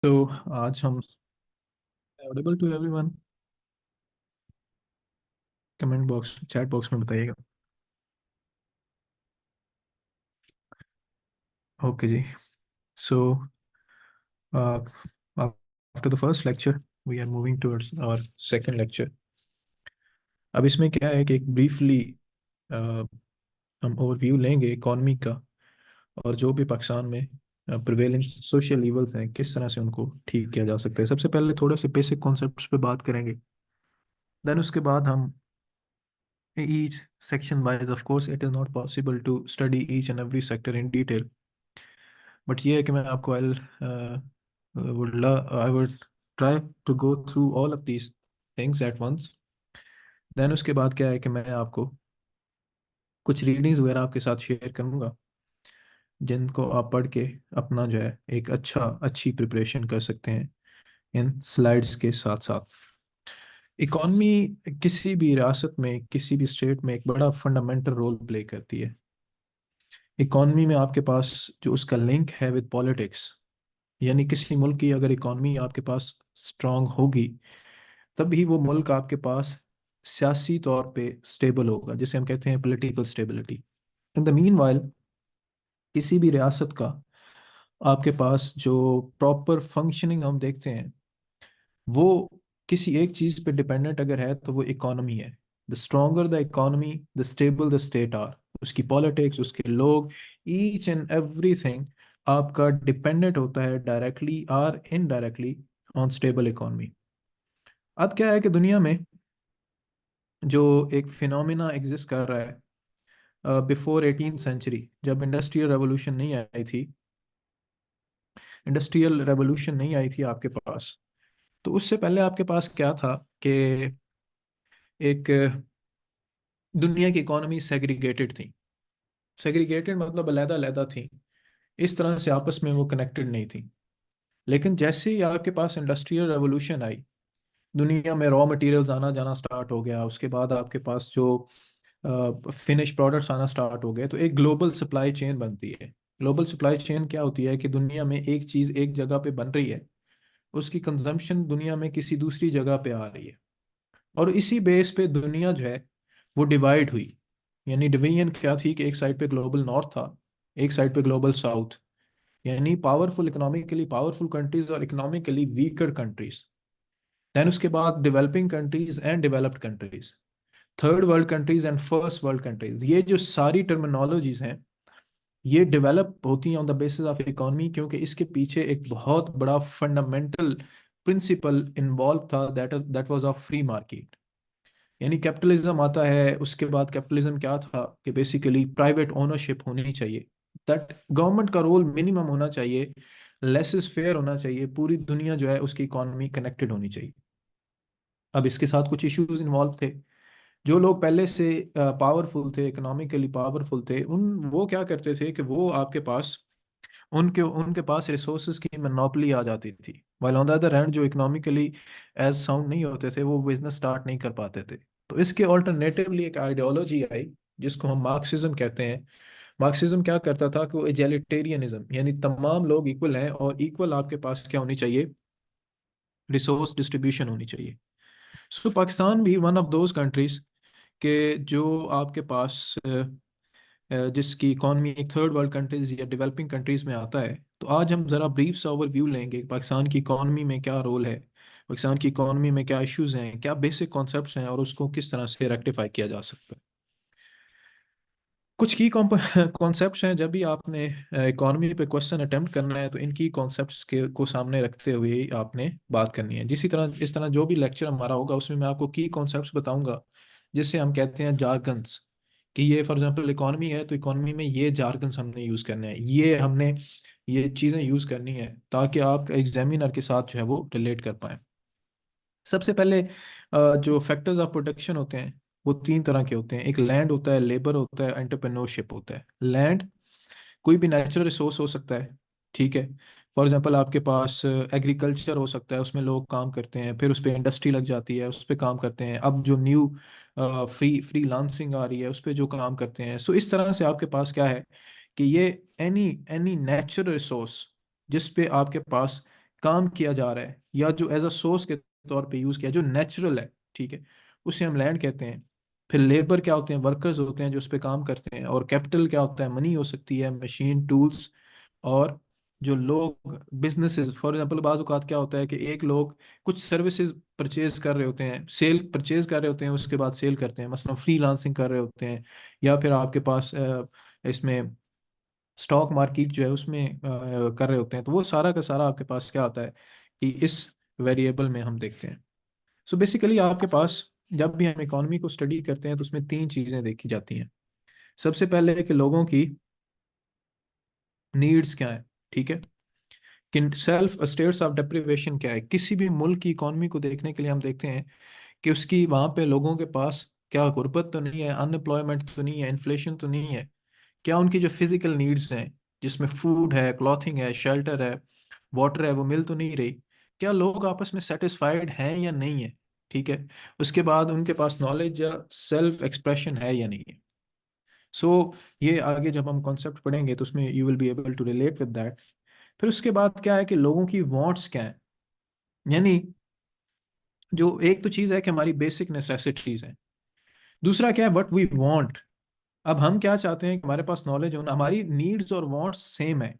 तो आज हम audible to everyone. Comment box chat box में बताइएगा। ओके जी। So after the first lecture we are moving towards our second lecture. अब इसमें क्या है कि एक ब्रीफली हम ओवरव्यू लेंगे इकॉनमी का, और जो भी पाकिस्तान में प्रिवेलिंग सोशल इवल्स हैं किस तरह से उनको ठीक किया जा सकता है। सबसे पहले थोड़े से बेसिक कॉन्सेप्ट्स पे बात करेंगे, देन उसके बाद हम each section wise, of course it is not possible to study each and every sector in detail, but ये है कि मैं आपको I would try to go through all of these things at once. Then उसके बाद क्या है कि मैं आपको कुछ रीडिंग्स वगैरह आपके साथ शेयर करूंगा जिनको आप पढ़ के अपना जो है एक अच्छी प्रिपरेशन कर सकते हैं इन स्लाइड्स के साथ साथ। इकॉनमी किसी भी रियासत में किसी भी स्टेट में एक बड़ा फंडामेंटल रोल प्ले करती है। इकॉनमी में आपके पास जो उसका लिंक है विद पॉलिटिक्स, यानी किसी मुल्क की अगर इकॉनमी आपके पास स्ट्रांग होगी तभी वो मुल्क आपके पास सियासी तौर पे स्टेबल होगा, जिसे हम कहते हैं political stability. In the mean while किसी भी रियासत का आपके पास जो प्रॉपर फंक्शनिंग हम देखते हैं वो किसी एक चीज पे डिपेंडेंट अगर है तो वो इकोनॉमी है। The stronger the economy the stable the state are. उसकी पॉलिटिक्स, उसके लोग, ईच एंड एवरीथिंग आपका डिपेंडेंट होता है डायरेक्टली और इनडायरेक्टली ऑन स्टेबल इकोनॉमी। अब क्या है कि दुनिया में जो एक फिनोमिना एग्जिस्ट कर रहा है बिफोर 18th सेंचुरी, जब इंडस्ट्रियल रेवोल्यूशन नहीं आई थी आपके पास, तो उससे पहले आपके पास क्या था कि एक दुनिया की इकोनॉमी सेग्रीगेटेड थी। सेग्रीगेटेड मतलब अलग-अलग थी, इस तरह से आपस में वो कनेक्टेड नहीं थी। लेकिन जैसे ही आपके पास इंडस्ट्रियल रेवोल्यूशन आई, दुनिया में रॉ मटेरियल्स आना जाना स्टार्ट हो गया, उसके बाद आपके पास जो फिनिश प्रोडक्ट्स आना स्टार्ट हो गए, तो एक ग्लोबल सप्लाई चेन बनती है। ग्लोबल सप्लाई चेन क्या होती है कि दुनिया में एक चीज़ एक जगह पे बन रही है, उसकी कंजम्पशन दुनिया में किसी दूसरी जगह पे आ रही है, और इसी बेस पे दुनिया जो है वो डिवाइड हुई। यानी डिवीजन क्या थी कि एक साइड पे ग्लोबल नॉर्थ था, एक साइड पे ग्लोबल साउथ, यानी पावरफुल इकोनॉमिकली पावरफुल कंट्रीज और इकोनॉमिकली वीकर कंट्रीज। देन उसके बाद developing countries and developed countries, third world countries and first world countries. ये जो सारी टर्मिनोलॉजीज हैं ये डेवलप होती हैं on the basis of economy, क्योंकि इसके पीछे एक बहुत बड़ा फंडामेंटल प्रिंसिपल इन्वॉल्व था, that was of free market. यानी कैपिटलिज्म आता है, उसके बाद कैपिटलिज्म क्या था कि बेसिकली प्राइवेट ओनरशिप होनी चाहिए, दैट गवर्नमेंट का रोल मिनिमम होना चाहिए, लेस इज फेयर होना चाहिए, पूरी दुनिया जो है उसकी इकोनॉमी कनेक्टेड होनी चाहिए। अब इसके साथ कुछ इश्यूज इन्वॉल्व थे। जो लोग पहले से पावरफुल थे, इकोनॉमिकली पावरफुल थे, उन वो क्या करते थे कि वो आपके पास उनके उनके पास रिसोर्सेज की मोनोपोली आ जाती थी, while on the other hand जो इकोनॉमिकली एज साउंड नहीं होते थे वो बिजनेस स्टार्ट नहीं कर पाते थे। तो इसके ऑल्टरनेटिवली एक आइडियोलॉजी आई जिसको हम मार्क्सिज्म कहते हैं। मार्क्सिज्म क्या करता था कि वो इजैलिटेरियनिज्म, यानी तमाम लोग इक्वल हैं और इक्वल आपके पास क्या होनी चाहिए, रिसोर्स डिस्ट्रीब्यूशन होनी चाहिए। सो पाकिस्तान भी वन ऑफ दोज कंट्रीज के जो आपके पास जिसकी इकॉनमी एक थर्ड वर्ल्ड कंट्रीज या डेवलपिंग कंट्रीज में आता है। तो आज हम जरा ब्रीफ सा ओवरव्यू लेंगे पाकिस्तान की इकॉनमी में क्या रोल है, पाकिस्तान की इकॉनमी में क्या इश्यूज हैं, क्या बेसिक कॉन्सेप्ट्स हैं और उसको किस तरह से रेक्टिफाई किया जा सकता है। कुछ की कॉन्सेप्ट्स हैं, जब भी आपने इकॉनमी पे क्वेश्चन अटेम्प्ट करना है तो इनकी कॉन्सेप्ट्स के को सामने रखते हुए ही आपने बात करनी है। जिसी तरह इस तरह जो भी लेक्चर हमारा होगा उसमें मैं आपको की कॉन्सेप्ट्स बताऊंगा, जिससे हम कहते हैं जार्गन्स, कि ये फॉर एग्जांपल इकॉनमी है तो इकॉनमी में ये जार्गन्स हमने यूज़ करने हैं, ये चीज़ें यूज़ करनी है ताकि आप एग्जामिनर के साथ जो है वो रिलेट कर पाएँ। सबसे पहले जो फैक्टर्स ऑफ प्रोटेक्शन होते हैं वो तीन तरह के होते हैं। एक लैंड होता है, लेबर होता है, एंटरप्रेन्योरशिप होता है। लैंड कोई भी नेचुरल रिसोर्स हो सकता है, ठीक है। फॉर एग्जांपल आपके पास एग्रीकल्चर हो सकता है, उसमें लोग काम करते हैं, फिर उस पर इंडस्ट्री लग जाती है, उस पर काम करते हैं। अब जो न्यू फ्री लांसिंग आ रही है उस पर जो काम करते हैं। सो इस तरह से आपके पास क्या है कि ये एनी एनी नेचुरल रिसोर्स जिस पे आपके पास काम किया जा रहा है या जो एज अ सोर्स के तौर पे यूज किया, जो नेचुरल है, ठीक है, उसे हम लैंड कहते हैं। फिर लेबर क्या होते हैं, वर्कर्स होते हैं जो उस पर काम करते हैं। और कैपिटल क्या होता है, मनी हो सकती है, मशीन, टूल्स। और जो लोग, बिजनेसेस, फॉर एग्जांपल बाज़ औक़ात क्या होता है कि एक लोग कुछ सर्विसेज परचेज कर रहे होते हैं, सेल परचेज कर रहे होते हैं, उसके बाद सेल करते हैं, मसलन फ्रीलांसिंग कर रहे होते हैं। या फिर आपके पास इसमें स्टॉक मार्केट जो है उसमें कर रहे होते हैं। तो वो सारा का सारा आपके पास क्या होता है कि इस वेरिएबल में हम देखते हैं। सो बेसिकली आपके पास जब भी हम इकोनॉमी को स्टडी करते हैं तो उसमें तीन चीज़ें देखी जाती हैं। सबसे पहले है कि लोगों की नीड्स क्या है, ठीक है, कि सेल्फ स्टेट्स ऑफ डेप्रिवेशन क्या है। किसी भी मुल्क की इकोनॉमी को देखने के लिए हम देखते हैं कि उसकी वहाँ पे लोगों के पास क्या गुर्बत तो नहीं है, अनएम्प्लॉयमेंट तो नहीं है, इन्फ्लेशन तो नहीं है। क्या उनकी जो फिजिकल नीड्स हैं, जिसमें फूड है, क्लॉथिंग है, शेल्टर है, वाटर है, वो मिल तो नहीं रही। क्या लोग आपस में सेटिस्फाइड हैं या नहीं है, ठीक है। उसके बाद उनके पास नॉलेज या सेल्फ एक्सप्रेशन है या नहीं है। सो ये आगे जब हम कॉन्सेप्ट पढ़ेंगे तो उसमें you will be able to relate with that. फिर उसके बाद क्या है कि लोगों की वांट्स क्या है, यानी जो एक तो चीज़ है कि हमारी बेसिक नेसेसिटीज हैं। दूसरा क्या है, व्हाट वी वांट। अब हम क्या चाहते हैं कि हमारे पास नॉलेज हो, हमारी नीड्स और वांट्स सेम है।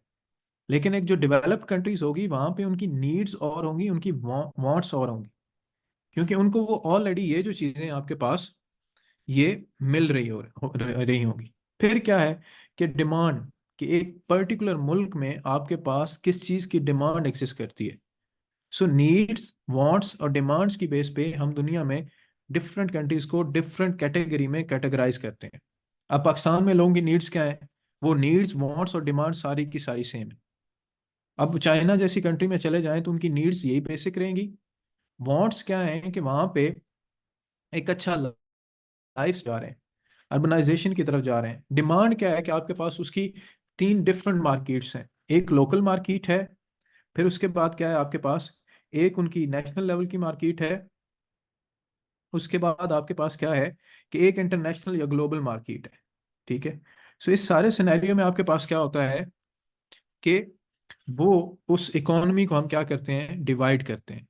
लेकिन एक जो डेवलप्ड कंट्रीज होगी वहां पे उनकी नीड्स और होंगी, उनकी वांट्स और होंगी, क्योंकि उनको वो ऑलरेडी ये जो चीजें आपके पास ये मिल रही होंगी। फिर क्या है कि डिमांड, कि एक पर्टिकुलर मुल्क में आपके पास किस चीज की डिमांड एग्जिस्ट करती है। सो नीड्स, वांट्स और डिमांड्स की बेस पे हम दुनिया में डिफरेंट कंट्रीज को डिफरेंट कैटेगरी में कैटेगराइज करते हैं। अब पाकिस्तान में लोगों की नीड्स क्या है, वो नीड्स, वांट्स और डिमांड सारी की सारी सेम है। अब चाइना जैसी कंट्री में चले जाएं तो उनकी नीड्स यही बेसिक रहेंगी। वांट्स क्या है कि वहां पे एक अच्छा लाइफ जा रहे हैं, अर्बनाइजेशन की तरफ जा रहे हैं। डिमांड क्या है कि आपके पास उसकी तीन डिफरेंट मार्केट्स हैं। एक लोकल मार्केट है, फिर उसके बाद क्या है आपके पास, एक उनकी नेशनल लेवल की मार्केट है, उसके बाद आपके पास क्या है कि एक इंटरनेशनल या ग्लोबल मार्केट है, ठीक है। सो इस सारे सिनेरियो में आपके पास क्या होता है कि वो उस इकोनॉमी को हम क्या करते हैं, डिवाइड करते हैं।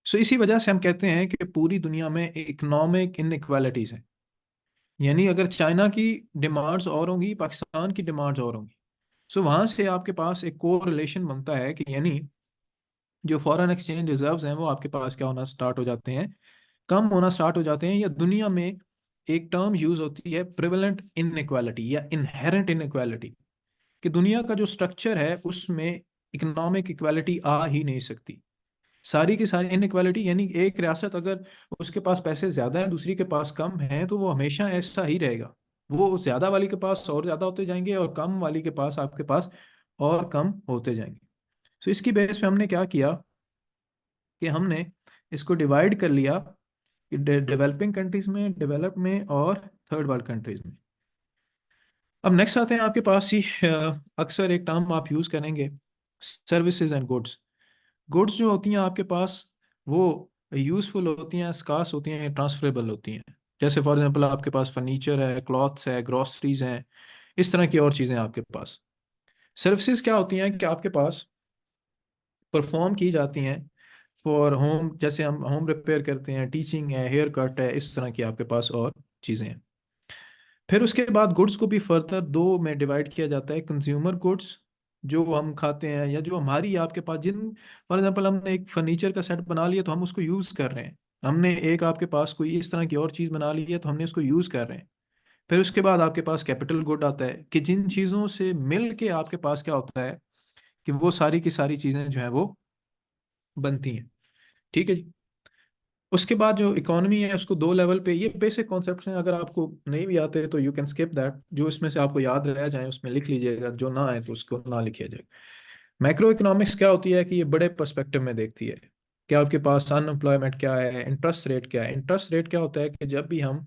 सो इसी वजह से हम कहते हैं कि पूरी दुनिया में इकोनॉमिक इनइक्वालिटीज हैं। यानी अगर चाइना की डिमांड्स और होंगी, पाकिस्तान की डिमांड्स और होंगी। सो वहां से आपके पास एक को रिलेशन बनता है कि यानी जो फॉरेन एक्सचेंज रिजर्व्स हैं वो आपके पास क्या होना स्टार्ट हो जाते हैं, कम होना स्टार्ट हो जाते हैं। या दुनिया में एक टर्म यूज होती है प्रिवेलेंट इनइक्वालिटी या इनहेरेंट इनइक्वालिटी, कि दुनिया का जो स्ट्रक्चर है उसमें इकोनॉमिक इक्वालिटी आ ही नहीं सकती। सारी की सारी इनइक्वालिटी, यानी एक रियासत अगर उसके पास पैसे ज्यादा है, दूसरी के पास कम है, तो वो हमेशा ऐसा ही रहेगा। वो ज्यादा वाली के पास और ज्यादा होते जाएंगे और कम वाली के पास आपके पास और कम होते जाएंगे। तो इसकी बेस पे हमने क्या किया कि हमने इसको डिवाइड कर लिया कि डेवलपिंग कंट्रीज में, डेवलप में और थर्ड वर्ल्ड कंट्रीज में। अब नेक्स्ट आते हैं आपके पास ही अक्सर एक टर्म आप यूज करेंगे, सर्विसेज एंड गुड्स। गुड्स जो होती हैं आपके पास वो यूजफुल होती हैं, स्कार्स होती हैं, ट्रांसफरेबल होती हैं। जैसे फॉर एग्जांपल आपके पास फर्नीचर है, क्लॉथ्स है, ग्रोसरीज हैं, इस तरह की और चीज़ें आपके पास। सर्विसेज क्या होती हैं कि आपके पास परफॉर्म की जाती हैं फॉर होम, जैसे हम होम रिपेयर करते हैं, टीचिंग है, हेयर कट है, इस तरह की आपके पास और चीज़ें हैं। फिर उसके बाद गुड्स को भी फर्दर दो में डिवाइड किया जाता है, कंज्यूमर गुड्स जो हम खाते हैं या जो हमारी आपके पास जिन, फॉर एग्जांपल हमने एक फर्नीचर का सेट बना लिया तो हम उसको यूज़ कर रहे हैं। हमने एक आपके पास कोई इस तरह की और चीज़ बना ली है तो हमने उसको यूज़ कर रहे हैं। फिर उसके बाद आपके पास कैपिटल गुड आता है कि जिन चीज़ों से मिल के आपके पास क्या होता है कि वो सारी की सारी चीज़ें जो हैं वो बनती हैं, ठीक है जी। उसके बाद जो इकोनॉमी है उसको दो लेवल पे, ये बेसिक कॉन्सेप्ट्स हैं, अगर आपको नहीं भी आते तो यू कैन स्किप दैट। जो इसमें से आपको याद रह जाए उसमें लिख लीजिएगा, जो ना आए तो उसको ना लिखिए जाए। मैक्रो इकोनॉमिक्स क्या होती है कि ये बड़े पर्सपेक्टिव में देखती है कि आपके पास अनएम्प्लॉयमेंट क्या है, इंटरेस्ट रेट क्या है। इंटरेस्ट रेट क्या होता है कि जब भी हम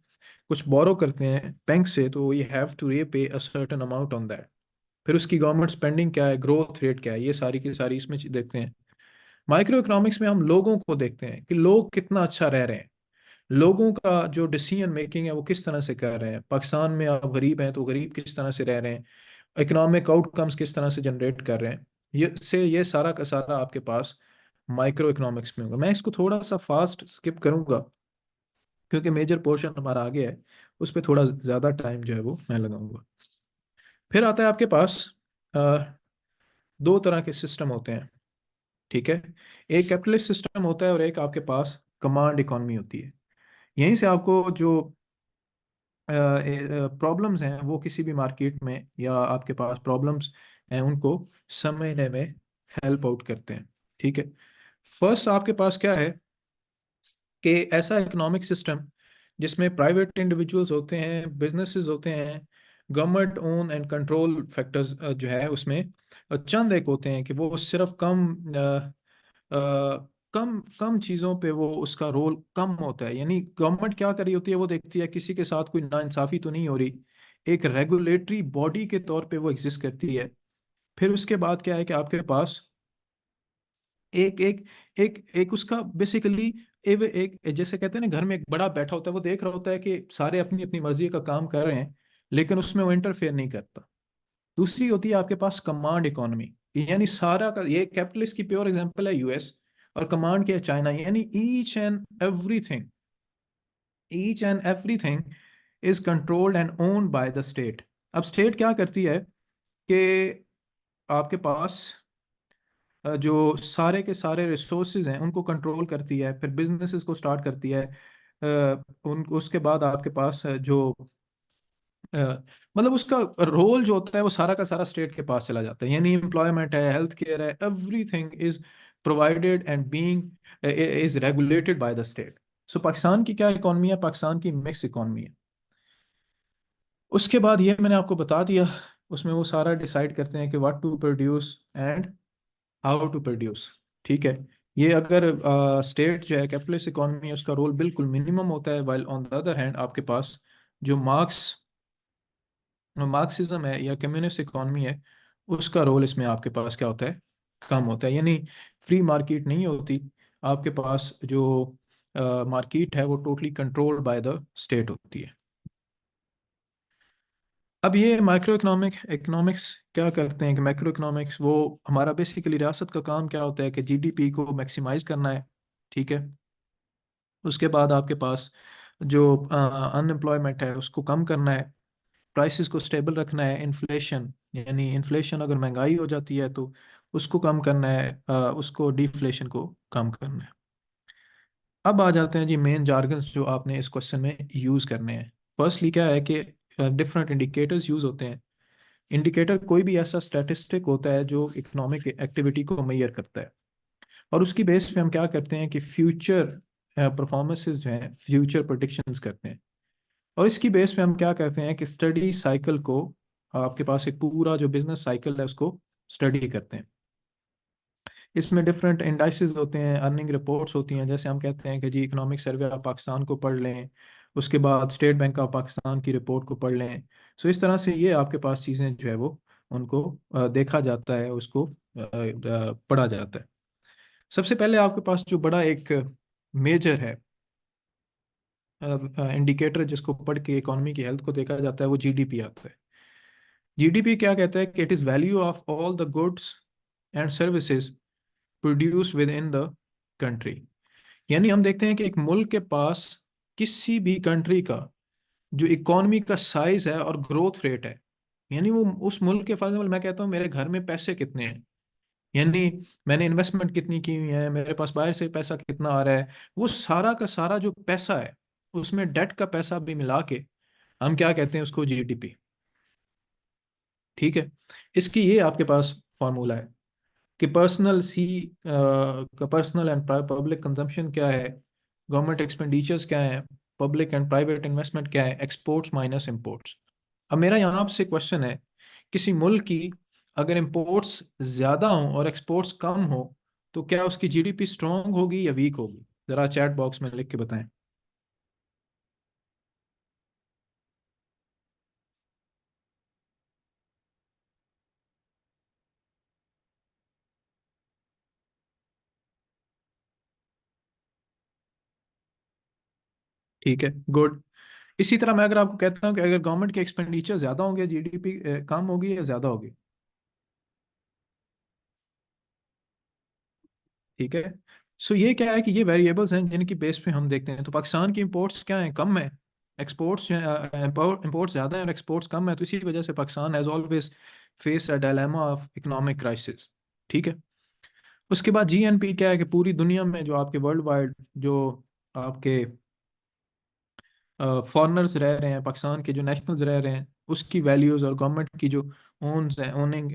कुछ बोरो करते हैं बैंक से तो we have to repay a certain amount on that. फिर उसकी गवर्नमेंट स्पेंडिंग क्या है, ग्रोथ रेट क्या है, ये सारी की सारी इसमें देखते हैं। माइक्रो इकोनॉमिक्स में हम लोगों को देखते हैं कि लोग कितना अच्छा रह रहे हैं, लोगों का जो डिसीजन मेकिंग है वो किस तरह से कर रहे हैं। पाकिस्तान में आप गरीब हैं तो गरीब किस तरह से रह रहे हैं, इकोनॉमिक आउटकम्स किस तरह से जनरेट कर रहे हैं। ये सारा का सारा आपके पास माइक्रो इकोनॉमिक्स में होगा। मैं इसको थोड़ा सा फास्ट स्किप करूंगा क्योंकि मेजर पोर्शन हमारा आगे है, उस पर थोड़ा ज़्यादा टाइम जो है वो मैं लगाऊंगा। फिर आता है आपके पास अ, दो तरह के सिस्टम होते हैं, ठीक है। एक कैपिटलिस्ट सिस्टम होता है और एक आपके पास कमांड इकोनॉमी होती है। यहीं से आपको जो प्रॉब्लम्स हैं वो किसी भी मार्केट में या आपके पास प्रॉब्लम्स हैं उनको समझने में हेल्प आउट करते हैं, ठीक है। फर्स्ट आपके पास क्या है कि ऐसा इकोनॉमिक सिस्टम जिसमें प्राइवेट इंडिविजुअल्स होते हैं, बिजनेसेस होते हैं, government own and control factors जो है उसमें चंद एक होते हैं कि वो सिर्फ कम कम चीज़ों पे वो उसका रोल कम होता है। यानी गवर्नमेंट क्या कर रही होती है, वो देखती है किसी के साथ कोई नाइंसाफी तो नहीं हो रही, एक रेगुलेटरी बॉडी के तौर पे वो एग्जिस्ट करती है। फिर उसके बाद क्या है कि आपके पास एक एक एक एक उसका बेसिकली एक जैसे कहते हैं ना, घर में एक बड़ा बैठा होता है, वो देख रहा होता है कि सारे अपनी अपनी मर्जी का काम कर रहे हैं लेकिन उसमें वो इंटरफेयर नहीं करता। दूसरी होती है आपके पास कमांड इकोनॉमी, यानी सारा का ये कैपिटलिस्ट की प्योर एग्जांपल है यूएस, और कमांड के चाइना। यानी each and everything is controlled and owned by the state. अब स्टेट क्या करती है कि आपके पास जो सारे के सारे रिसोर्सेज हैं उनको कंट्रोल करती है, फिर बिजनेसेस को स्टार्ट करती है। उन उसके बाद आपके पास जो अ, मतलब उसका रोल जो होता है वो सारा का सारा स्टेट के पास चला जाता है। यानी एम्प्लॉयमेंट है, हेल्थ केयर है, everything is provided and being is regulated by the state. So Pakistan की क्या इकॉनमी है, पाकिस्तान की मिक्स इकॉनमी है। उसके बाद ये मैंने आपको बता दिया, उसमें वो सारा डिसाइड करते हैं कि what to produce and how to produce, ठीक है। ये अगर स्टेट जो है कैपिटलिस्ट इकॉनमी है उसका रोल बिल्कुल मिनिमम होता है, while on the other hand आपके पास जो मार्क्सिज्म है या कम्युनिस्ट इकॉनमी है उसका रोल इसमें आपके पास क्या होता है, कम होता है। यानी फ्री मार्केट नहीं होती आपके पास, जो मार्केट है वो totally controlled by the state होती है। अब ये माइक्रो इकोनॉमिक इकोनॉमिक्स क्या करते हैं कि मैक्रो इकोनॉमिक्स वो हमारा बेसिकली रियासत का काम क्या होता है कि जीडीपी को मैक्सिमाइज करना है, ठीक है। उसके बाद आपके पास जो अनएम्प्लॉयमेंट है उसको कम करना है, प्राइसेस को स्टेबल रखना है, इन्फ्लेशन यानी इन्फ्लेशन अगर महंगाई हो जाती है तो उसको कम करना है, उसको डिफ्लेशन को कम करना है। अब आ जाते हैं जी मेन जार्गन्स जो आपने इस क्वेश्चन में यूज़ करने हैं। फर्स्टली क्या है कि डिफरेंट इंडिकेटर्स यूज़ होते हैं। इंडिकेटर कोई भी ऐसा स्टैटिस्टिक होता है जो इकोनॉमिक एक्टिविटी को मेजर करता है, और उसकी बेस पे हम क्या करते हैं कि फ्यूचर परफॉर्मेंसेस जो हैं, फ्यूचर प्रोडिक्शंस करते हैं। और इसकी बेस पे हम क्या करते हैं कि स्टडी साइकिल को, आपके पास एक पूरा जो बिजनेस साइकिल है उसको स्टडी करते हैं। इसमें डिफरेंट इंडाइसेस होते हैं, अर्निंग रिपोर्ट्स होती हैं, जैसे हम कहते हैं कि जी इकोनॉमिक सर्वे ऑफ पाकिस्तान को पढ़ लें, उसके बाद स्टेट बैंक ऑफ पाकिस्तान की रिपोर्ट को पढ़ लें। सो इस तरह से ये आपके पास चीज़ें जो है वो उनको देखा जाता है, उसको पढ़ा जाता है। सबसे पहले आपके पास जो बड़ा एक मेजर है इंडिकेटर जिसको पढ़ के इकोनॉमी की हेल्थ को देखा जाता है वो जीडीपी आता है। जीडीपी क्या कहता है कि it is value of all the goods and services produce with in the country. यानी हम देखते हैं कि एक मुल्क के पास किसी भी कंट्री का जो इकोनॉमी का साइज है और ग्रोथ रेट है, यानी वो उस मुल्क के, फॉर एग्जाम्पल मैं कहता हूँ मेरे घर में पैसे कितने हैं, यानी मैंने इन्वेस्टमेंट कितनी की हुई है, मेरे पास बाहर से पैसा कितना आ रहा है, वो सारा का सारा जो पैसा है उसमें डेट का पैसा भी मिला के हम क्या कहते हैं उसको जीडीपी, ठीक है। इसकी ये आपके पास फॉर्मूला है कि पर्सनल एंड पब्लिक कंजम्पशन क्या है, गवर्नमेंट एक्सपेंडिचर्स क्या है, पब्लिक एंड प्राइवेट इन्वेस्टमेंट क्या है, एक्सपोर्ट्स माइनस इंपोर्ट्स। अब मेरा यहाँ आपसे क्वेश्चन है, किसी मुल्क की अगर इंपोर्ट्स ज़्यादा हों और एक्सपोर्ट्स कम हो तो क्या उसकी जीडीपी स्ट्रांग होगी या वीक होगी? ज़रा चैट बॉक्स में लिख के बताएं। ठीक है, गुड। इसी तरह मैं अगर आपको कहता हूँ कि अगर गवर्नमेंट के एक्सपेंडिचर ज़्यादा होंगे जीडीपी कम होगी या ज़्यादा होगी? ठीक है। सो ये क्या है कि ये वेरिएबल्स हैं जिनकी बेस पे हम देखते हैं। तो पाकिस्तान की इंपोर्ट्स क्या है, कम है। एक्सपोर्ट्स इंपोर्ट्स ज़्यादा है और एक्सपोर्ट्स कम है, तो इसी वजह से Pakistan has always face a dilemma of economic crisis. ठीक है। उसके बाद जीएनपी क्या है कि पूरी दुनिया में जो आपके वर्ल्ड वाइड जो आपके फॉरेनर्स रह रहे हैं, पाकिस्तान के जो नेशनल्स रह रहे हैं, उसकी वैल्यूज़ और गवर्नमेंट की जो ओन्स हैं, ओनिंग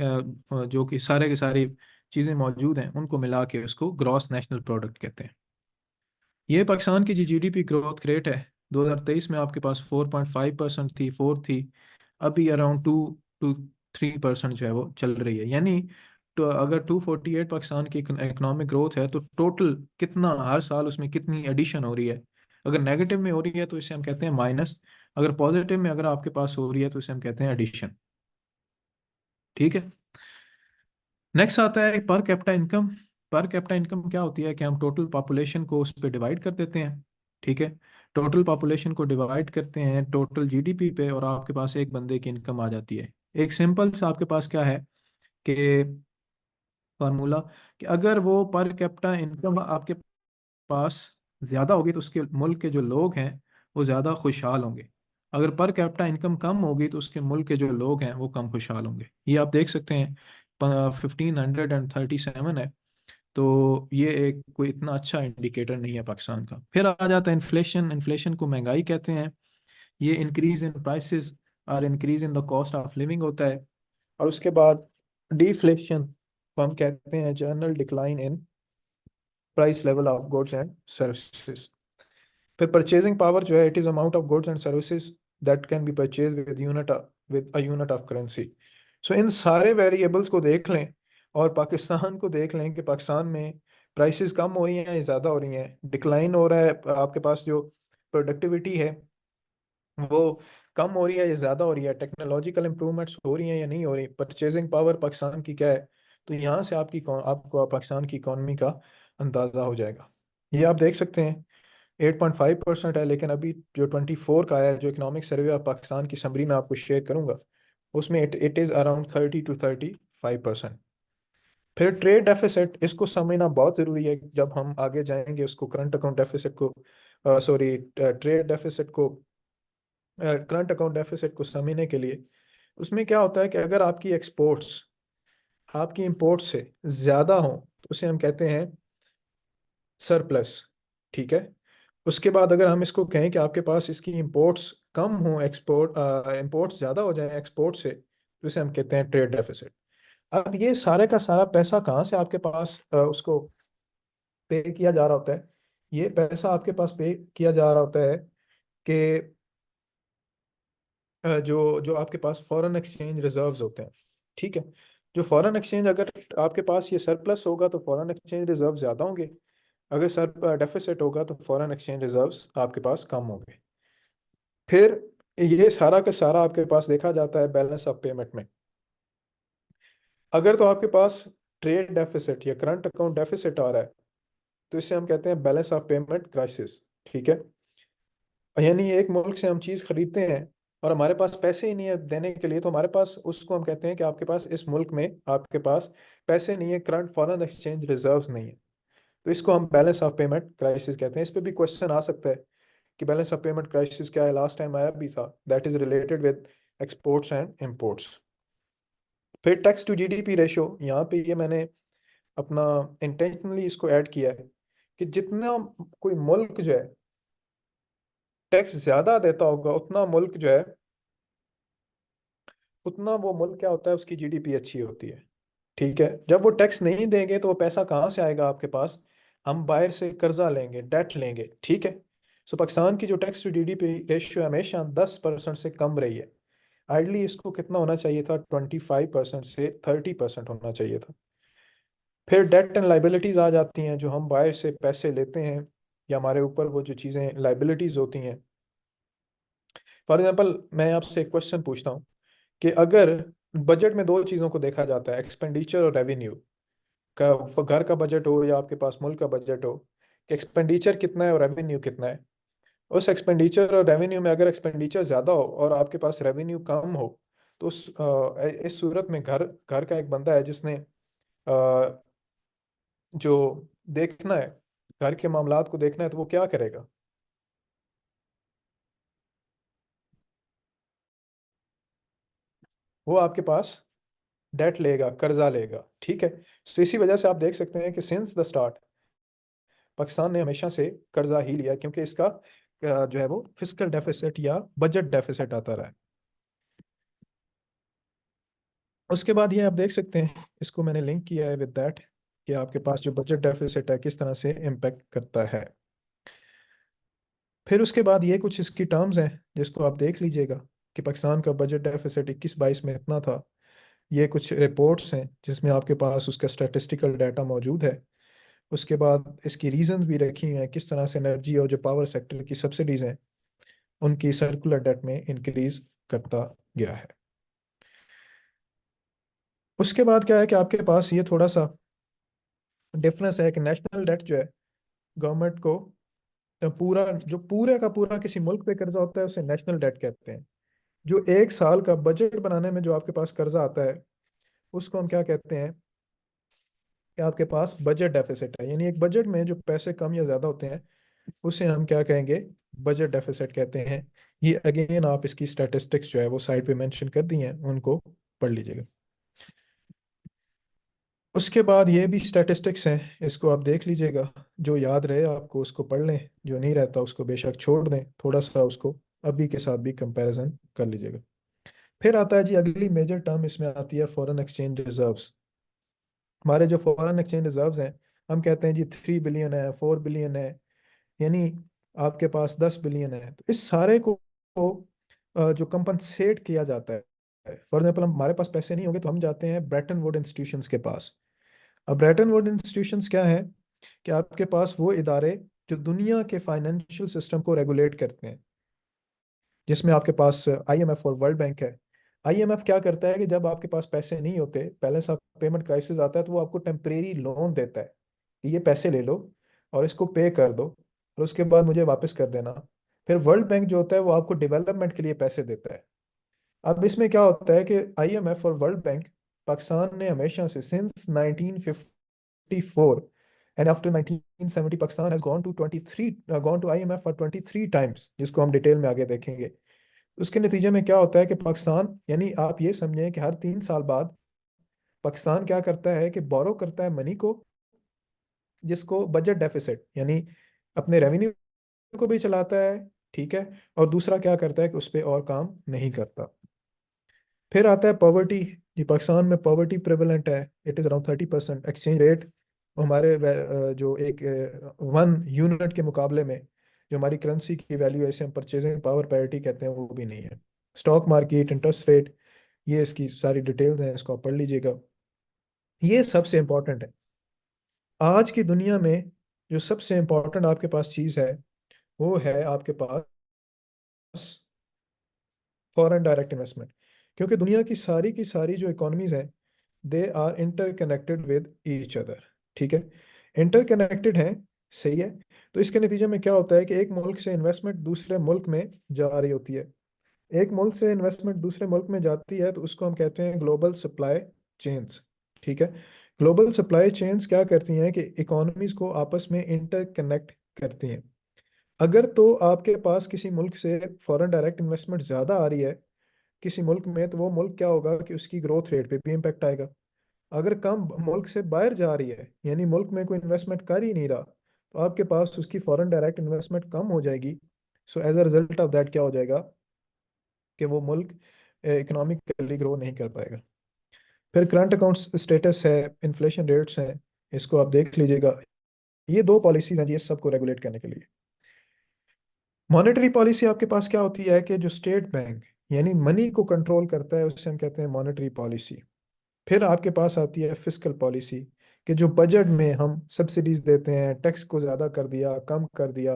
जो कि सारे के सारी चीज़ें मौजूद हैं, उनको मिला के उसको ग्रॉस नेशनल प्रोडक्ट कहते हैं। ये पाकिस्तान की जी जीडीपी ग्रोथ रेट है। 2023 में आपके पास 4.5% थी, 4 थी। अभी अराउंड 2 to 3% जो है वो चल रही है। यानी तो अगर 248 पाकिस्तान की इकोनॉमिक ग्रोथ है, तो टोटल कितना हर साल उसमें कितनी एडिशन हो रही है। अगर नेगेटिव में हो रही है तो इसे हम कहते हैं माइनस। अगर पॉजिटिव में अगर आपके पास हो रही है तो इसे हम कहते हैं एडिशन। ठीक है। नेक्स्ट आता है per capita income. Per capita income क्या होती है कि हम टोटल पॉपुलेशन को उस पर डिवाइड कर देते हैं। ठीक है। टोटल पॉपुलेशन को डिवाइड करते हैं टोटल जीडीपी पे, और आपके पास एक बंदे की इनकम आ जाती है। एक सिंपल सा आपके पास क्या है कि फार्मूला, कि अगर वो पर कैपिटा इनकम आपके पास ज़्यादा होगी तो उसके मुल्क के जो लोग हैं वो ज़्यादा खुशहाल होंगे। अगर पर कैपिटा इनकम कम होगी तो उसके मुल्क के जो लोग हैं वो कम खुशहाल होंगे। ये आप देख सकते हैं 1537 है। तो ये एक कोई इतना अच्छा इंडिकेटर नहीं है पाकिस्तान का। फिर आ जाता है इन्फ्लेशन। इन्फ्लेशन को महंगाई कहते हैं। ये इंक्रीज इन प्राइसेस और increase in the cost of living होता है। और उसके बाद डिफ्लेशन को हम कहते हैं general decline in price level of goods and services. फिर परचेजिंग पावर जो है, it is amount of goods and services that can be purchase with a unit of currency. So इन सारे वेरिएबल्स को देख लें और पाकिस्तान को देख लें कि पाकिस्तान में प्राइसेस कम हो रही हैं या ज़्यादा हो रही हैं, डिक्लाइन हो रहा है, आपके पास जो प्रोडक्टिविटी है वो कम हो रही है या ज़्यादा हो रही है, टेक्नोलॉजिकल इंप्रूवमेंट्स हो रही हैं या नहीं हो रही, परचेजिंग पावर पाकिस्तान की क्या है। तो यहाँ से आपको पाकिस्तान की इकॉनमी का अंदाज़ा हो जाएगा। ये आप देख सकते हैं 8.5% है, लेकिन अभी जो 24 का है, जो इकोनॉमिक सर्वे ऑफ पाकिस्तान की समरी में आपको शेयर करूंगा, उसमें इट इज़ अराउंड 30 to 35%। फिर ट्रेड डेफिसिट, इसको समझना बहुत ज़रूरी है जब हम आगे जाएंगे उसको करंट अकाउंट डेफिसिट को, सॉरी ट्रेड डेफिसिट को, करंट अकाउंट डेफिसिट को समझने के लिए। उसमें क्या होता है कि अगर आपकी एक्सपोर्ट्स आपकी इंपोर्ट से ज़्यादा हो तो उसे हम कहते हैं सरप्लस। ठीक है। उसके बाद अगर हम इसको कहें कि आपके पास इसकी इंपोर्ट्स कम हो, इंपोर्ट्स ज़्यादा हो जाए एक्सपोर्ट से, तो इसे हम कहते हैं ट्रेड डेफिसिट। अब ये सारे का सारा पैसा कहाँ से आपके पास उसको पे किया जा रहा होता है। ये पैसा आपके पास पे किया जा रहा होता है कि जो जो आपके पास फॉरेन एक्सचेंज रिजर्व्स होते हैं। ठीक है। जो फॉरेन एक्सचेंज, अगर आपके पास ये सरप्लस होगा तो फॉरेन एक्सचेंज रिजर्व ज़्यादा होंगे। अगर सर डेफिसिट होगा तो फॉरेन एक्सचेंज रिजर्व्स आपके पास कम होंगे। फिर ये सारा का सारा आपके पास देखा जाता है बैलेंस ऑफ पेमेंट में। अगर तो आपके पास ट्रेड डेफिसिट या करंट अकाउंट डेफिसिट आ रहा है, तो इसे हम कहते हैं बैलेंस ऑफ पेमेंट क्राइसिस। ठीक है। यानी एक मुल्क से हम चीज़ खरीदते हैं और हमारे पास पैसे ही नहीं है देने के लिए, तो हमारे पास उसको हम कहते हैं कि आपके पास इस मुल्क में आपके पास पैसे नहीं है, करंट फॉरेन एक्सचेंज रिजर्व्स नहीं है। तो इसको हम बैलेंस ऑफ पेमेंट क्राइसिस कहते हैं। इस पे भी क्वेश्चन आ सकता है कि बैलेंस ऑफ पेमेंट क्राइसिस क्या है, लास्ट टाइम आया भी था, that is related with exports and imports. फिर टैक्स टू जीडीपी रेशो, यहाँ पे ये मैंने अपना इंटेंशनली इसको ऐड किया है कि जितना कोई मुल्क जो है टैक्स ज्यादा देता होगा, उतना मुल्क जो है, उतना वो मुल्क क्या होता है, उसकी जीडीपी अच्छी होती है। ठीक है। जब वो टैक्स नहीं देंगे तो वो पैसा कहाँ से आएगा आपके पास, हम बाहर से कर्जा लेंगे, डेट लेंगे। ठीक है। सो पाकिस्तान की जो टैक्स टू जीडीपी रेशियो हमेशा 10% से कम रही है। आइडली इसको कितना होना चाहिए था, 25% से 30% होना चाहिए था। फिर डेट एंड लाइबिलिटीज आ जाती हैं, जो हम बाहर से पैसे लेते हैं या हमारे ऊपर वो जो चीज़ें लाइबिलिटीज होती हैं। फॉर एग्जाम्पल, मैं आपसे एक क्वेश्चन पूछता हूँ कि अगर बजट में दो चीज़ों को देखा जाता है, एक्सपेंडिचर और रेवेन्यू का, घर का बजट हो या आपके पास मुल्क का बजट हो, कि एक्सपेंडिचर कितना है और रेवेन्यू कितना है। उस एक्सपेंडिचर और रेवेन्यू में अगर एक्सपेंडिचर ज़्यादा हो और आपके पास रेवेन्यू कम हो, तो इस सूरत में घर घर का एक बंदा है जिसने जो देखना है, घर के मामलात को देखना है, तो वो क्या करेगा? वो आपके पास डेट लेगा, कर्जा लेगा, ठीक है। तो इसी वजह से आप देख सकते हैं कि सिंस द स्टार्ट पाकिस्तान ने हमेशा से कर्जा ही लिया, क्योंकि इसका जो है वो फिस्कल डेफिसिट या बजट डेफिसिट आता रहा है। उसके बाद ये आप देख सकते हैं, इसको मैंने लिंक किया है विद दैट, कि आपके पास जो बजट डेफिसिट है किस तरह से इम्पेक्ट करता है। फिर उसके बाद ये कुछ इसकी टर्म्स हैं जिसको आप देख लीजिएगा, कि पाकिस्तान का बजट डेफिसिट 21-22 में इतना था। ये कुछ रिपोर्ट्स हैं जिसमें आपके पास उसका स्टैटिस्टिकल डाटा मौजूद है। उसके बाद इसकी रीजंस भी रखी हैं, किस तरह से एनर्जी और जो पावर सेक्टर की सब्सिडीज हैं उनकी सर्कुलर डेट में इंक्रीज करता गया है। उसके बाद क्या है कि आपके पास ये थोड़ा सा डिफरेंस है कि नेशनल डेट जो है गवर्नमेंट को पूरा, जो पूरे का पूरा किसी मुल्क पे कर्जा होता है उसे नेशनल डेट कहते हैं। जो एक साल का बजट बनाने में जो आपके पास कर्जा आता है उसको हम क्या कहते हैं, कि आपके पास बजट डेफिसिट है। यानी एक बजट में जो पैसे कम या ज्यादा होते हैं उसे हम क्या कहेंगे, बजट डेफिसिट कहते हैं। ये अगेन आप इसकी स्टैटिस्टिक्स जो है वो साइड पे मेंशन कर दी हैं, उनको पढ़ लीजिएगा। उसके बाद ये भी स्टैटिस्टिक्स हैं, इसको आप देख लीजिएगा। जो याद रहे आपको उसको पढ़ लें, जो नहीं रहता उसको बेशक छोड़ दें, थोड़ा सा उसको अभी के साथ भी कंपैरिजन कर लीजिएगा। फिर आता है जी अगली मेजर टर्म, इसमें आती है फॉरेन एक्सचेंज रिजर्व्स। हमारे जो फॉरेन एक्सचेंज रिजर्व्स हैं, हम कहते हैं जी 3 बिलियन है, 4 बिलियन है, यानी आपके पास 10 बिलियन है। तो इस सारे को जो कंपनसेट किया जाता है, फॉर एग्जाम्पल हमारे पास पैसे नहीं होंगे तो हम जाते हैं ब्रेटन वुड इंस्टीट्यूशंस के पास। अब ब्रेटन वुड इंस्टीट्यूशंस क्या है, कि आपके पास वो इदारे जो दुनिया के फाइनेंशियल सिस्टम को रेगुलेट करते हैं, जिसमें आपके पास आईएमएफ और वर्ल्ड बैंक है। आईएमएफ क्या करता है कि जब आपके पास पैसे नहीं होते, बैलेंस ऑफ पेमेंट क्राइसिस आता है, तो वो आपको टेम्परेरी लोन देता है कि ये पैसे ले लो और इसको पे कर दो और उसके बाद मुझे वापस कर देना। फिर वर्ल्ड बैंक जो होता है वो आपको डेवलपमेंट के लिए पैसे देता है। अब इसमें क्या होता है कि आईएमएफ और वर्ल्ड बैंक, पाकिस्तान ने हमेशा से since 1954 and after 1970 Pakistan has gone to IMF for 23 times, जिसको हम डिटेल में आगे देखेंगे। उसके नतीजे में क्या होता है कि पाकिस्तान, यानी आप ये समझें कि हर 3 साल बाद पाकिस्तान क्या करता है कि बोरो करता है मनी को, जिसको बजट डेफिसिट, यानी अपने रेवेन्यू को भी चलाता है, ठीक है, और दूसरा क्या करता है कि उस पर और काम नहीं करता। फिर आता है पॉवर्टी। जी पाकिस्तान में पॉवर्टी प्रेवलेंट है, it is around 30%। Exchange rate हमारे जो एक 1 यूनिट के मुकाबले में जो हमारी करेंसी की वैल्यू है, इसे हम परचेजिंग पावर पैरिटी कहते हैं, वो भी नहीं है। स्टॉक मार्केट, इंटरेस्ट रेट, ये इसकी सारी डिटेल्स हैं, इसको आप पढ़ लीजिएगा। ये सबसे इंपॉर्टेंट है आज की दुनिया में। जो सबसे इंपॉर्टेंट आपके पास चीज़ है वो है आपके पास फॉरेन डायरेक्ट इन्वेस्टमेंट। क्योंकि दुनिया की सारी जो इकोनॉमीज हैं, they are interconnected with each other, ठीक है, इंटरकनेक्टेड हैं, सही है। तो इसके नतीजे में क्या होता है कि एक मुल्क से इन्वेस्टमेंट दूसरे मुल्क में जा रही होती है। एक मुल्क से इन्वेस्टमेंट दूसरे मुल्क में जाती है तो उसको हम कहते हैं ग्लोबल सप्लाई चेन्स, ठीक है। ग्लोबल सप्लाई चेन्स क्या करती हैं कि इकोनॉमीज को आपस में इंटरकनेक्ट करती हैं। अगर तो आपके पास किसी मुल्क से फॉरेन डायरेक्ट इन्वेस्टमेंट ज़्यादा आ रही है किसी मुल्क में, तो वो मुल्क क्या होगा कि उसकी ग्रोथ रेट पे भी इम्पेक्ट आएगा। अगर कम मुल्क से बाहर जा रही है, यानी मुल्क में कोई इन्वेस्टमेंट कर ही नहीं रहा, तो आपके पास उसकी फॉरेन डायरेक्ट इन्वेस्टमेंट कम हो जाएगी। So as a result of that क्या हो जाएगा कि वो मुल्क इकोनॉमिकली ग्रो नहीं कर पाएगा। फिर करंट अकाउंट स्टेटस है, इन्फ्लेशन रेट्स हैं, इसको आप देख लीजिएगा। ये दो पॉलिसीज हैं जी इस सबको रेगुलेट करने के लिए। मॉनेटरी पॉलिसी आपके पास क्या होती है कि जो स्टेट बैंक यानी मनी को कंट्रोल करता है उसे हम कहते हैं मॉनेटरी पॉलिसी। फिर आपके पास आती है फिस्कल पॉलिसी, कि जो बजट में हम सब्सिडीज देते हैं, टैक्स को ज़्यादा कर दिया, कम कर दिया,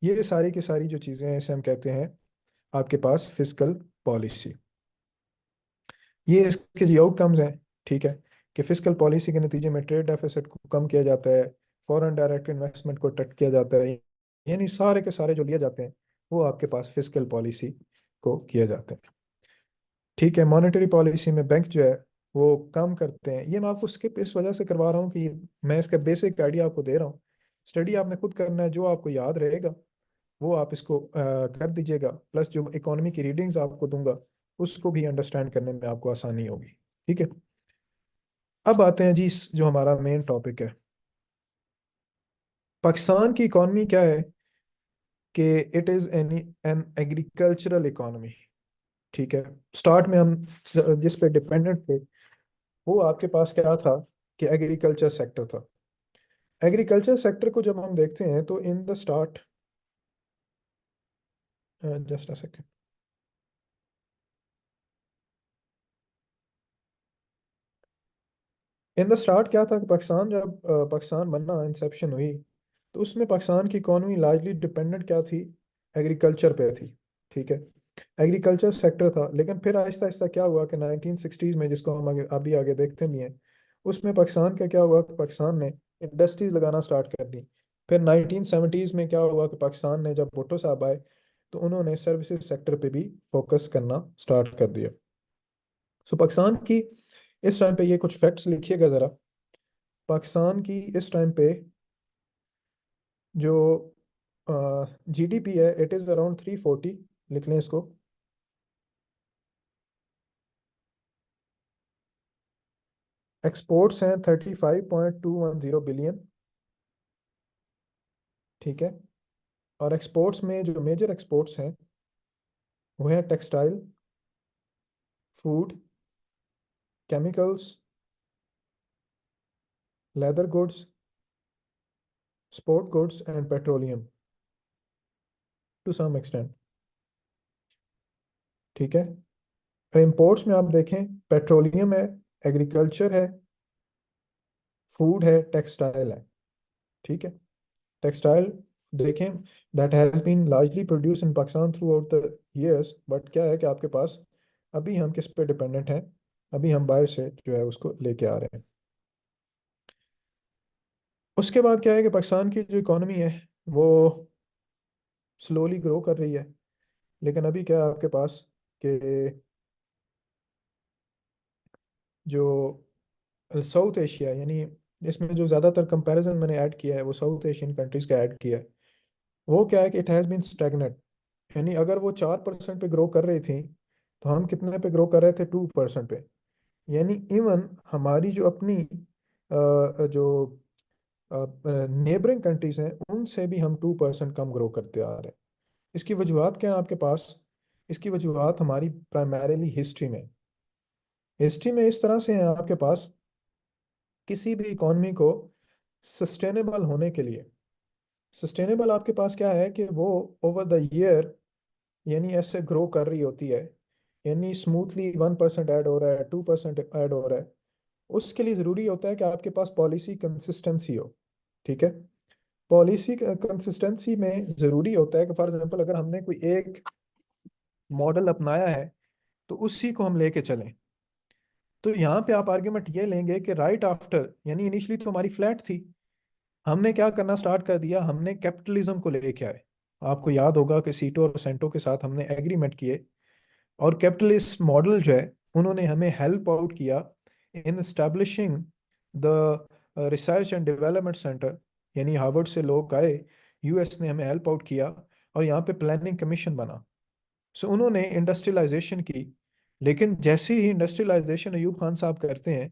ये सारी की सारी जो चीज़ें हैं इसे हम कहते हैं आपके पास फिस्कल पॉलिसी। ये इसके जो आउटकम्स हैं, ठीक है, कि फिस्कल पॉलिसी के नतीजे में ट्रेड डेफिसिट को कम किया जाता है, फॉरेन डायरेक्ट इन्वेस्टमेंट को टट किया जाता है, यानी सारे के सारे जो लिए जाते हैं वो आपके पास फिस्कल पॉलिसी को किया जाता है। ठीक है, मॉनेटरी पॉलिसी में बैंक जो है वो कम करते हैं। ये मैं आपको स्किप इस वजह से करवा रहा हूँ कि मैं इसका बेसिक आइडिया आपको दे रहा हूँ। स्टडी आपने खुद करना है, जो आपको याद रहेगा वो आप इसको कर दीजिएगा, प्लस जो इकोनॉमी की रीडिंग्स आपको दूंगा उसको भी अंडरस्टैंड करने में आपको आसानी होगी। ठीक है, अब आते हैं जी जो हमारा मेन टॉपिक है, पाकिस्तान की इकोनॉमी क्या है, कि it is any an agricultural economy. ठीक है, स्टार्ट में हम जिस पे डिपेंडेंट थे वो आपके पास क्या था, कि एग्रीकल्चर सेक्टर था। एग्रीकल्चर सेक्टर को जब हम देखते हैं तो in the start, just a second, in the start क्या था कि पाकिस्तान जब पाकिस्तान बनना इंसेप्शन हुई, तो उसमें पाकिस्तान की इकोनॉमी लार्जली डिपेंडेंट क्या थी, एग्रीकल्चर पे थी। ठीक है, एग्रीकल्चर सेक्टर था। लेकिन फिर आहिस्ता आहिस्ता क्या हुआ कि 1960s में, जिसको हम अभी आगे देखते भी हैं, उसमें पाकिस्तान का क्या हुआ कि पाकिस्तान ने इंडस्ट्रीज लगाना स्टार्ट कर दी। फिर 1970s में क्या हुआ कि पाकिस्तान ने, जब भुट्टो साहब आए, तो उन्होंने सर्विसेज सेक्टर पे भी फोकस करना स्टार्ट कर दिया। सो पाकिस्तान की इस टाइम पे, ये कुछ फैक्ट्स लिखिएगा ज़रा। पाकिस्तान की इस टाइम पे जो जीडीपी है, इट इज़ अराउंड 340, लिख लें इसको। एक्सपोर्ट्स हैं 35.210 बिलियन। ठीक है, और एक्सपोर्ट्स में जो मेजर एक्सपोर्ट्स हैं वो हैं textile, food, chemicals, leather goods, sport goods and petroleum to some extent. ठीक है, इंपोर्ट्स में आप देखें, पेट्रोलियम है, एग्रीकल्चर है, फूड है, टेक्सटाइल है। ठीक है, टेक्सटाइल देखें, that has been largely produce in Pakistan throughout the years, but क्या है कि आपके पास अभी हम किस पे डिपेंडेंट हैं, अभी हम बाहर से जो है उसको लेके आ रहे हैं। उसके बाद क्या है कि पाकिस्तान की जो इकोनॉमी है वो स्लोली ग्रो कर रही है। लेकिन अभी क्या है आपके पास, कि जो साउथ एशिया, यानी इसमें जो ज़्यादातर कंपैरिजन मैंने ऐड किया है वो साउथ एशियन कंट्रीज़ का ऐड किया है, वो क्या है कि इट हैज़ बीन स्टैग्नेंट। यानी अगर वो 4% पे ग्रो कर रही थी, तो हम कितने पे ग्रो कर रहे थे, 2% पे। यानी इवन हमारी जो अपनी जो नेबरिंग कंट्रीज हैं उनसे भी हम 2% कम ग्रो करते आ रहे हैं। इसकी वजूहत क्या है आपके पास, इसकी वजूहत हमारी प्राइमरीली हिस्ट्री में, हिस्ट्री में इस तरह से है आपके पास, किसी भी इकॉनमी को सस्टेनेबल होने के लिए, सस्टेनेबल आपके पास क्या है कि वो ओवर द ईयर, यानी ऐसे ग्रो कर रही होती है, यानी स्मूथली 1% ऐड हो रहा है, 2% ऐड हो रहा है। उसके लिए ज़रूरी होता है कि आपके पास पॉलिसी कंसिस्टेंसी हो। ठीक है, पॉलिसी कंसिस्टेंसी में ज़रूरी होता है कि फॉर एग्जांपल अगर हमने कोई एक मॉडल अपनाया है तो उसी को हम लेके चलें। तो यहाँ पे आप आर्ग्यूमेंट ये लेंगे कि राइट आफ्टर, यानी इनिशियली तो हमारी फ्लैट थी, हमने क्या करना स्टार्ट कर दिया, हमने कैपिटलिज्म को लेके आए। आपको याद होगा कि सीटो और सेंटो के साथ हमने एग्रीमेंट किए, और कैपिटलिस्ट मॉडल जो है उन्होंने हमें हेल्प आउट किया in establishing the research and development centre. यानी हार्वर्ड से लोग आए, यूएस ने हमें हेल्प आउट किया, और यहाँ पे प्लानिंग कमीशन बना। सो उन्होंने इंडस्ट्रियलाइजेशन की। लेकिन जैसे ही इंडस्ट्रियलाइजेशन अयूब खान साहब करते हैं,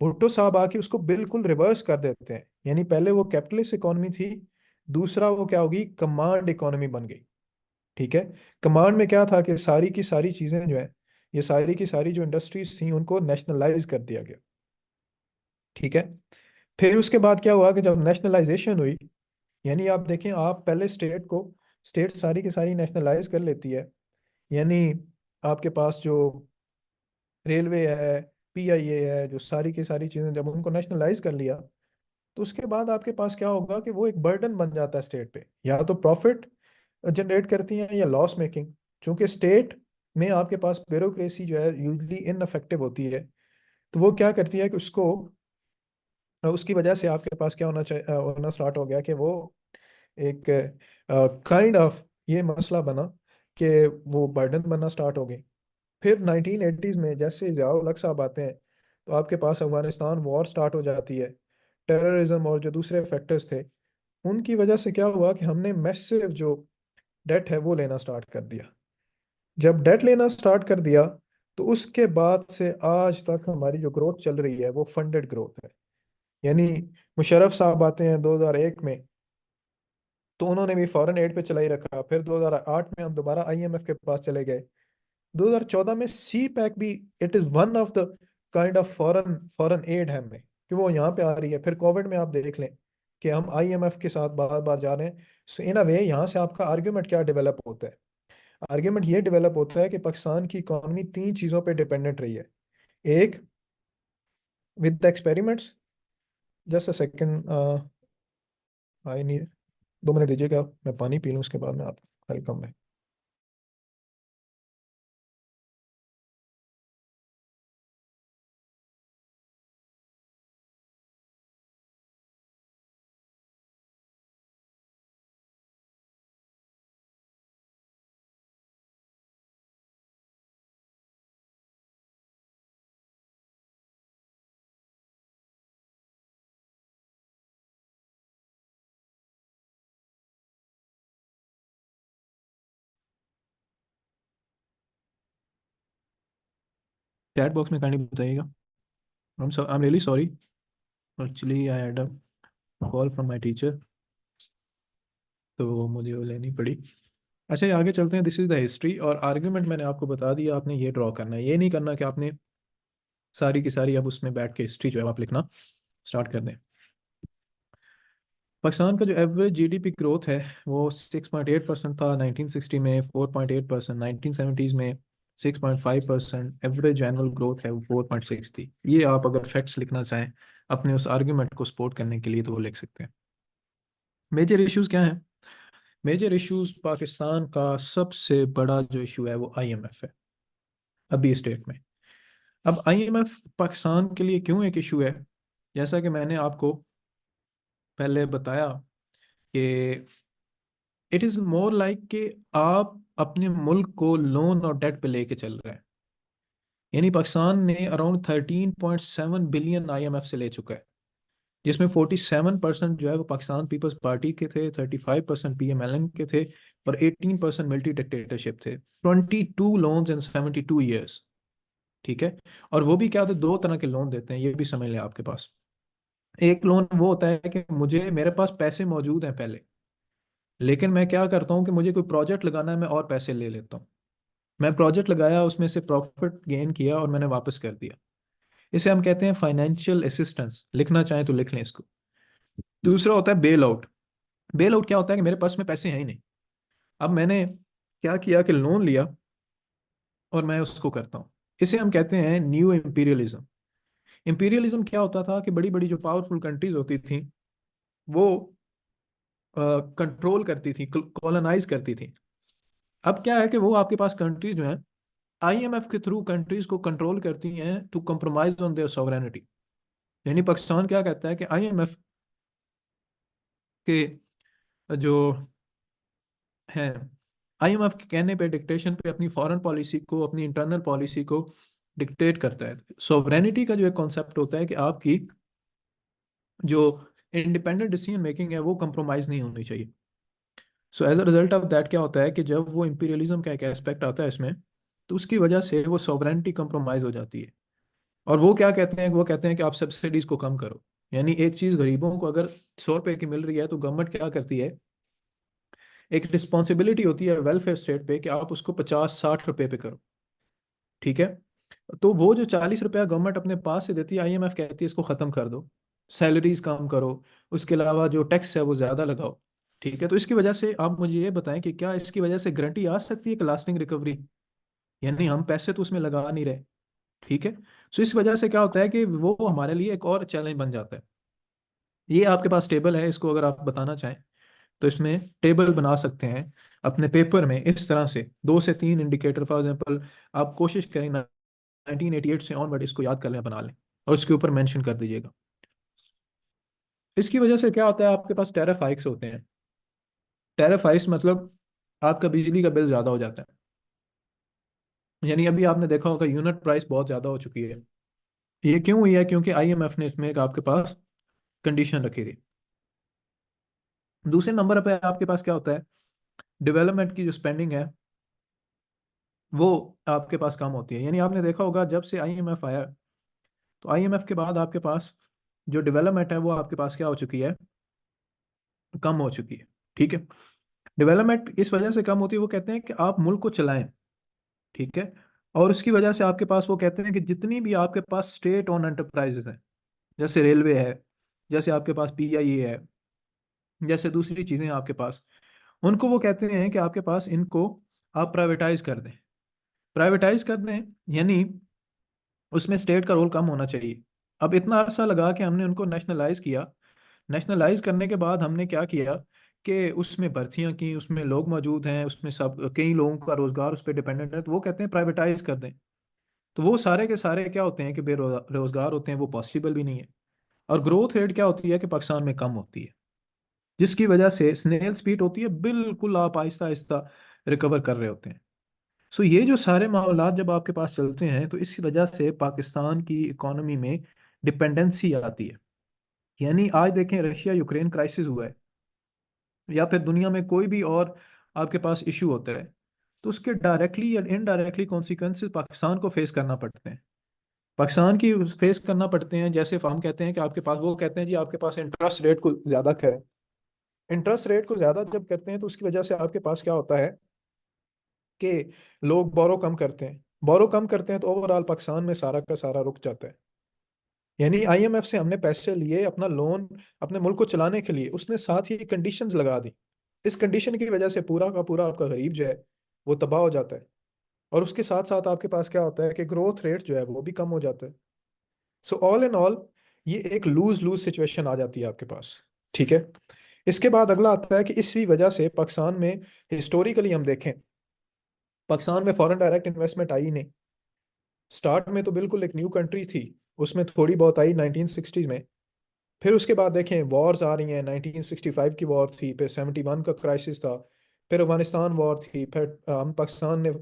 भुट्टो साहब आके उसको बिल्कुल रिवर्स कर देते हैं। यानी पहले वो कैपिटलिस्ट इकोनॉमी थी, दूसरा वो क्या होगी, कमांड इकोनॉमी बन गई। ठीक है, कमांड में क्या था कि सारी की सारी चीजें जो है, ये सारी की सारी जो इंडस्ट्रीज थी उनको नेशनलाइज कर दिया गया। ठीक है, फिर उसके बाद क्या हुआ कि जब नेशनलाइजेशन हुई, यानी आप देखें, आप पहले स्टेट सारी की सारी नेशनलाइज कर लेती है। यानी आपके पास जो रेलवे है, पीआईए है, जो सारी की सारी चीजें जब उनको नेशनलाइज कर लिया, तो उसके बाद आपके पास क्या होगा कि वो एक बर्डन बन जाता है स्टेट पे, या तो प्रॉफिट जनरेट करती हैं या लॉस मेकिंग। चूंकि स्टेट में आपके पास ब्यूरोक्रेसी जो है यूजली इनफेक्टिव होती है, तो वो क्या करती है कि उसको, उसकी वजह से आपके पास क्या होना चाहिए, होना स्टार्ट हो गया कि वो एक काइंड ऑफ ये मसला बना कि वो बर्डन बनना स्टार्ट हो गई। फिर 1980s में जैसे ज़ियाउल हक साहब आते हैं, तो आपके पास अफगानिस्तान वॉर स्टार्ट हो जाती है। टेररिज्म और जो दूसरे फैक्टर्स थे, उनकी वजह से क्या हुआ कि हमने मैसिव जो डेट है वो लेना स्टार्ट कर दिया। जब डेट लेना स्टार्ट कर दिया, तो उसके बाद से आज तक हमारी जो ग्रोथ चल रही है वो फंडेड ग्रोथ है। यानी मुशर्रफ साहब आते हैं 2001 में, तो उन्होंने भी फॉरेन एड पे चलाई रखा। फिर 2008 में हम दोबारा आईएमएफ के पास चले गए। 2014 में सी पैक भी, it is one of the kind of foreign foreign add है हमें, कि वो यहाँ पे आ रही है। फिर कोविड में आप देख लें कि हम आईएमएफ के साथ बार बार जा रहे हैं। सो इन अ वे यहाँ से आपका आर्ग्यूमेंट क्या डेवलप होता है? आर्ग्यूमेंट ये डेवलप होता है कि पाकिस्तान की इकोनॉमी तीन चीज़ों पे डिपेंडेंट रही है। एक, with the experiments, just a second, आई नहीं, 2 मिनट दीजिएगा, मैं पानी पी लूँ उसके बाद में आप वेलकम है। चैट बॉक्स में काइंडली बताइएगा। I am really sorry, actually I had a call from my teacher, तो मुझे वो लेनी पड़ी। अच्छा, ये आगे चलते हैं। दिस इज द हिस्ट्री, और आर्ग्यूमेंट मैंने आपको बता दिया, आपने ये ड्रॉ करना है। ये नहीं करना कि आपने सारी की सारी अब उसमें बैठ के हिस्ट्री जो है आप लिखना स्टार्ट कर दें। पाकिस्तान का जो एवरेज जीडीपी ग्रोथ है वो 6.8% था 1960 में, 4.8% 1970s में, 6.5% एवरेज एनुअल ग्रोथ है वो 4.6 थी। ये आप अगर फैक्ट्स लिखना चाहें अपने उस आर्ग्यूमेंट को सपोर्ट करने के लिए तो वो लिख सकते हैं। मेजर इश्यूज क्या हैं? मेजर इश्यूज, पाकिस्तान का सबसे बड़ा जो इशू है वो आईएमएफ है अभी स्टेट में। अब आईएमएफ पाकिस्तान के लिए क्यों एक इशू है? जैसा कि मैंने आपको पहले बताया कि इट इज मोर लाइक कि आप अपने मुल्क को लोन और डेट पे लेके चल रहे हैं। यानी पाकिस्तान ने अराउंड 13.7 बिलियन आईएमएफ से ले चुका है, जिसमें 47% जो है वो पाकिस्तान पीपल्स पार्टी के थे, 35% पीएमएलएन के थे, और 18% मिलिट्री डिक्टेटरशिप थे। 22 लोन्स इन 72 ईयर्स। ठीक है। और वो भी क्या होता है, दो तरह के लोन देते हैं, ये भी समझ लें आपके पास। एक लोन वो होता है कि मुझे, मेरे पास पैसे मौजूद हैं पहले, लेकिन मैं क्या करता हूँ कि मुझे कोई प्रोजेक्ट लगाना है, मैं और पैसे ले लेता हूँ। मैं प्रोजेक्ट लगाया, उसमें से प्रॉफिट गेन किया और मैंने वापस कर दिया। इसे हम कहते हैं फाइनेंशियल असिस्टेंस, लिखना चाहें तो लिख लें इसको। दूसरा होता है बेल आउट। बेल आउट क्या होता है कि मेरे पास में पैसे हैं ही नहीं, अब मैंने क्या किया कि लोन लिया और मैं उसको करता हूँ। इसे हम कहते हैं न्यू इंपीरियलिज्म। इंपीरियलिज्म क्या होता था कि बड़ी बड़ी जो पावरफुल कंट्रीज होती थी वो कंट्रोल करती थी, कॉलोनाइज करती थी। अब क्या है कि वो आपके पास कंट्रीज जो हैं आईएमएफ के थ्रू कंट्रीज को कंट्रोल करती हैं to compromise on their sovereignty. यानी पाकिस्तान क्या कहता है कि आईएमएफ के जो हैं, आईएमएफ के कहने पे, डिक्टेशन पे अपनी फॉरेन पॉलिसी को, अपनी इंटरनल पॉलिसी को डिक्टेट करता है। सॉवरेनिटी का जो एक कॉन्सेप्ट होता है कि आपकी जो इंडिपेंडेंट डिसीजन मेकिंग है वो कंप्रोमाइज नहीं होनी चाहिए। So as a result of that क्या होता है कि जब वो इंपीरियलिज्म का एक एस्पेक्ट आता है इसमें, तो उसकी वजह से वो सॉवरेनिटी कंप्रोमाइज हो जाती है। और वो क्या कहते हैं, वो कहते हैं कि आप सब्सिडीज को कम करो। यानी एक चीज गरीबों को अगर 100 रुपए की मिल रही है तो गवर्नमेंट क्या करती है, एक रिस्पॉन्सिबिलिटी होती है वेलफेयर स्टेट पे कि आप उसको 50-60 रुपए पे करो। ठीक है। तो वो जो 40 रुपया गवर्नमेंट अपने पास से देती है, आईएमएफ कहती है इसको खत्म कर दो, सैलरीज कम करो, उसके अलावा जो टैक्स है वो ज्यादा लगाओ। ठीक है। तो इसकी वजह से आप मुझे ये बताएं कि क्या इसकी वजह से गारंटी आ सकती है कि लास्टिंग रिकवरी? यानी हम पैसे तो उसमें लगा नहीं रहे। ठीक है। सो इस वजह से क्या होता है कि वो हमारे लिए एक और चैलेंज बन जाता है। ये आपके पास टेबल है, इसको अगर आप बताना चाहें तो इसमें टेबल बना सकते हैं अपने पेपर में इस तरह से, 2 से 3 इंडिकेटर। फॉर एग्जांपल, आप कोशिश करें 1988 से ऑनवर्ड इसको याद कर लें, बना लें, और उसके ऊपर मेंशन कर दीजिएगा। इसकी वजह से क्या होता है, आपके पास टैरिफ हाइक्स होते हैं। टैरिफ हाइक्स मतलब आपका बिजली का बिल ज़्यादा हो जाता है। यानी अभी आपने देखा होगा यूनिट प्राइस बहुत ज़्यादा हो चुकी है। ये क्यों हुई है? क्योंकि आईएमएफ ने इसमें एक आपके पास कंडीशन रखी थी। दूसरे नंबर पे आपके पास क्या होता है, डेवलपमेंट की जो स्पेंडिंग है वो आपके पास कम होती है। यानी आपने देखा होगा जब से आईएमएफ आया, तो आईएमएफ के बाद आपके पास जो डेवलपमेंट है वो आपके पास क्या हो चुकी है, कम हो चुकी है। ठीक है। डेवलपमेंट इस वजह से कम होती है, वो कहते हैं कि आप मुल्क को चलाएं। ठीक है। और उसकी वजह से आपके पास वो कहते हैं कि जितनी भी आपके पास स्टेट ओन एंटरप्राइजेस हैं, जैसे रेलवे है, जैसे आपके पास पीआईए है, जैसे दूसरी चीजें हैं आपके पास, उनको वो कहते हैं कि आपके पास इनको आप प्राइवेटाइज कर दें। प्राइवेटाइज कर दें यानी उसमें स्टेट का रोल कम होना चाहिए। अब इतना अरसा लगा कि हमने उनको नेशनलाइज किया। नेशनलाइज करने के बाद हमने क्या किया कि उसमें भर्तियां की, उसमें लोग मौजूद हैं, उसमें सब कई लोगों का रोजगार उस पर डिपेंडेंट है, तो वो कहते हैं प्राइवेटाइज कर दें। तो वो सारे के सारे क्या होते हैं कि बेरोजगार होते हैं, वो पॉसिबल भी नहीं है। और ग्रोथ रेट क्या होती है कि पाकिस्तान में कम होती है, जिसकी वजह से स्नेल स्पीड होती है, बिल्कुल आप आहिस्ता आहिस्ता रिकवर कर रहे होते हैं। सो ये जो सारे मामलात जब आपके पास चलते हैं, तो इसी वजह से पाकिस्तान की इकोनॉमी में डिपेंडेंसी आती है। यानी आज देखें रशिया यूक्रेन क्राइसिस हुआ है, या फिर दुनिया में कोई भी और आपके पास इशू होता है, तो उसके डायरेक्टली या इनडायरेक्टली कॉन्सिक्वेंसेस पाकिस्तान को फेस करना पड़ते हैं। पाकिस्तान की फेस करना पड़ते हैं। जैसे हम कहते हैं कि आपके पास, वो कहते हैं जी आपके पास इंटरेस्ट रेट को ज्यादा करें। इंटरेस्ट रेट को ज्यादा जब करते हैं तो उसकी वजह से आपके पास क्या होता है कि लोग बोरो कम करते हैं। बोरो कम करते हैं तो ओवरऑल पाकिस्तान में सारा का सारा रुक जाता है। यानी आईएमएफ से हमने पैसे लिए अपना लोन अपने मुल्क को चलाने के लिए, उसने साथ ही कंडीशंस लगा दी। इस कंडीशन की वजह से पूरा का पूरा आपका गरीब जो है वो तबाह हो जाता है। और उसके साथ साथ आपके पास क्या होता है कि ग्रोथ रेट जो है वो भी कम हो जाता है। सो ऑल इन ऑल ये एक लूज लूज सिचुएशन आ जाती है आपके पास। ठीक है। इसके बाद अगला आता है कि इसी वजह से पाकिस्तान में हिस्टोरिकली हम देखें, पाकिस्तान में फॉरेन डायरेक्ट इन्वेस्टमेंट आई नहीं। स्टार्ट में तो बिल्कुल एक न्यू कंट्री थी, उसमें थोड़ी बहुत आई 1960s में। फिर उसके बाद देखें वॉर्स आ रही हैं, 1965 की वॉर थी, फिर 71 का क्राइसिस था, फिर अफगानिस्तान वॉर थी, फिर हम पाकिस्तान ने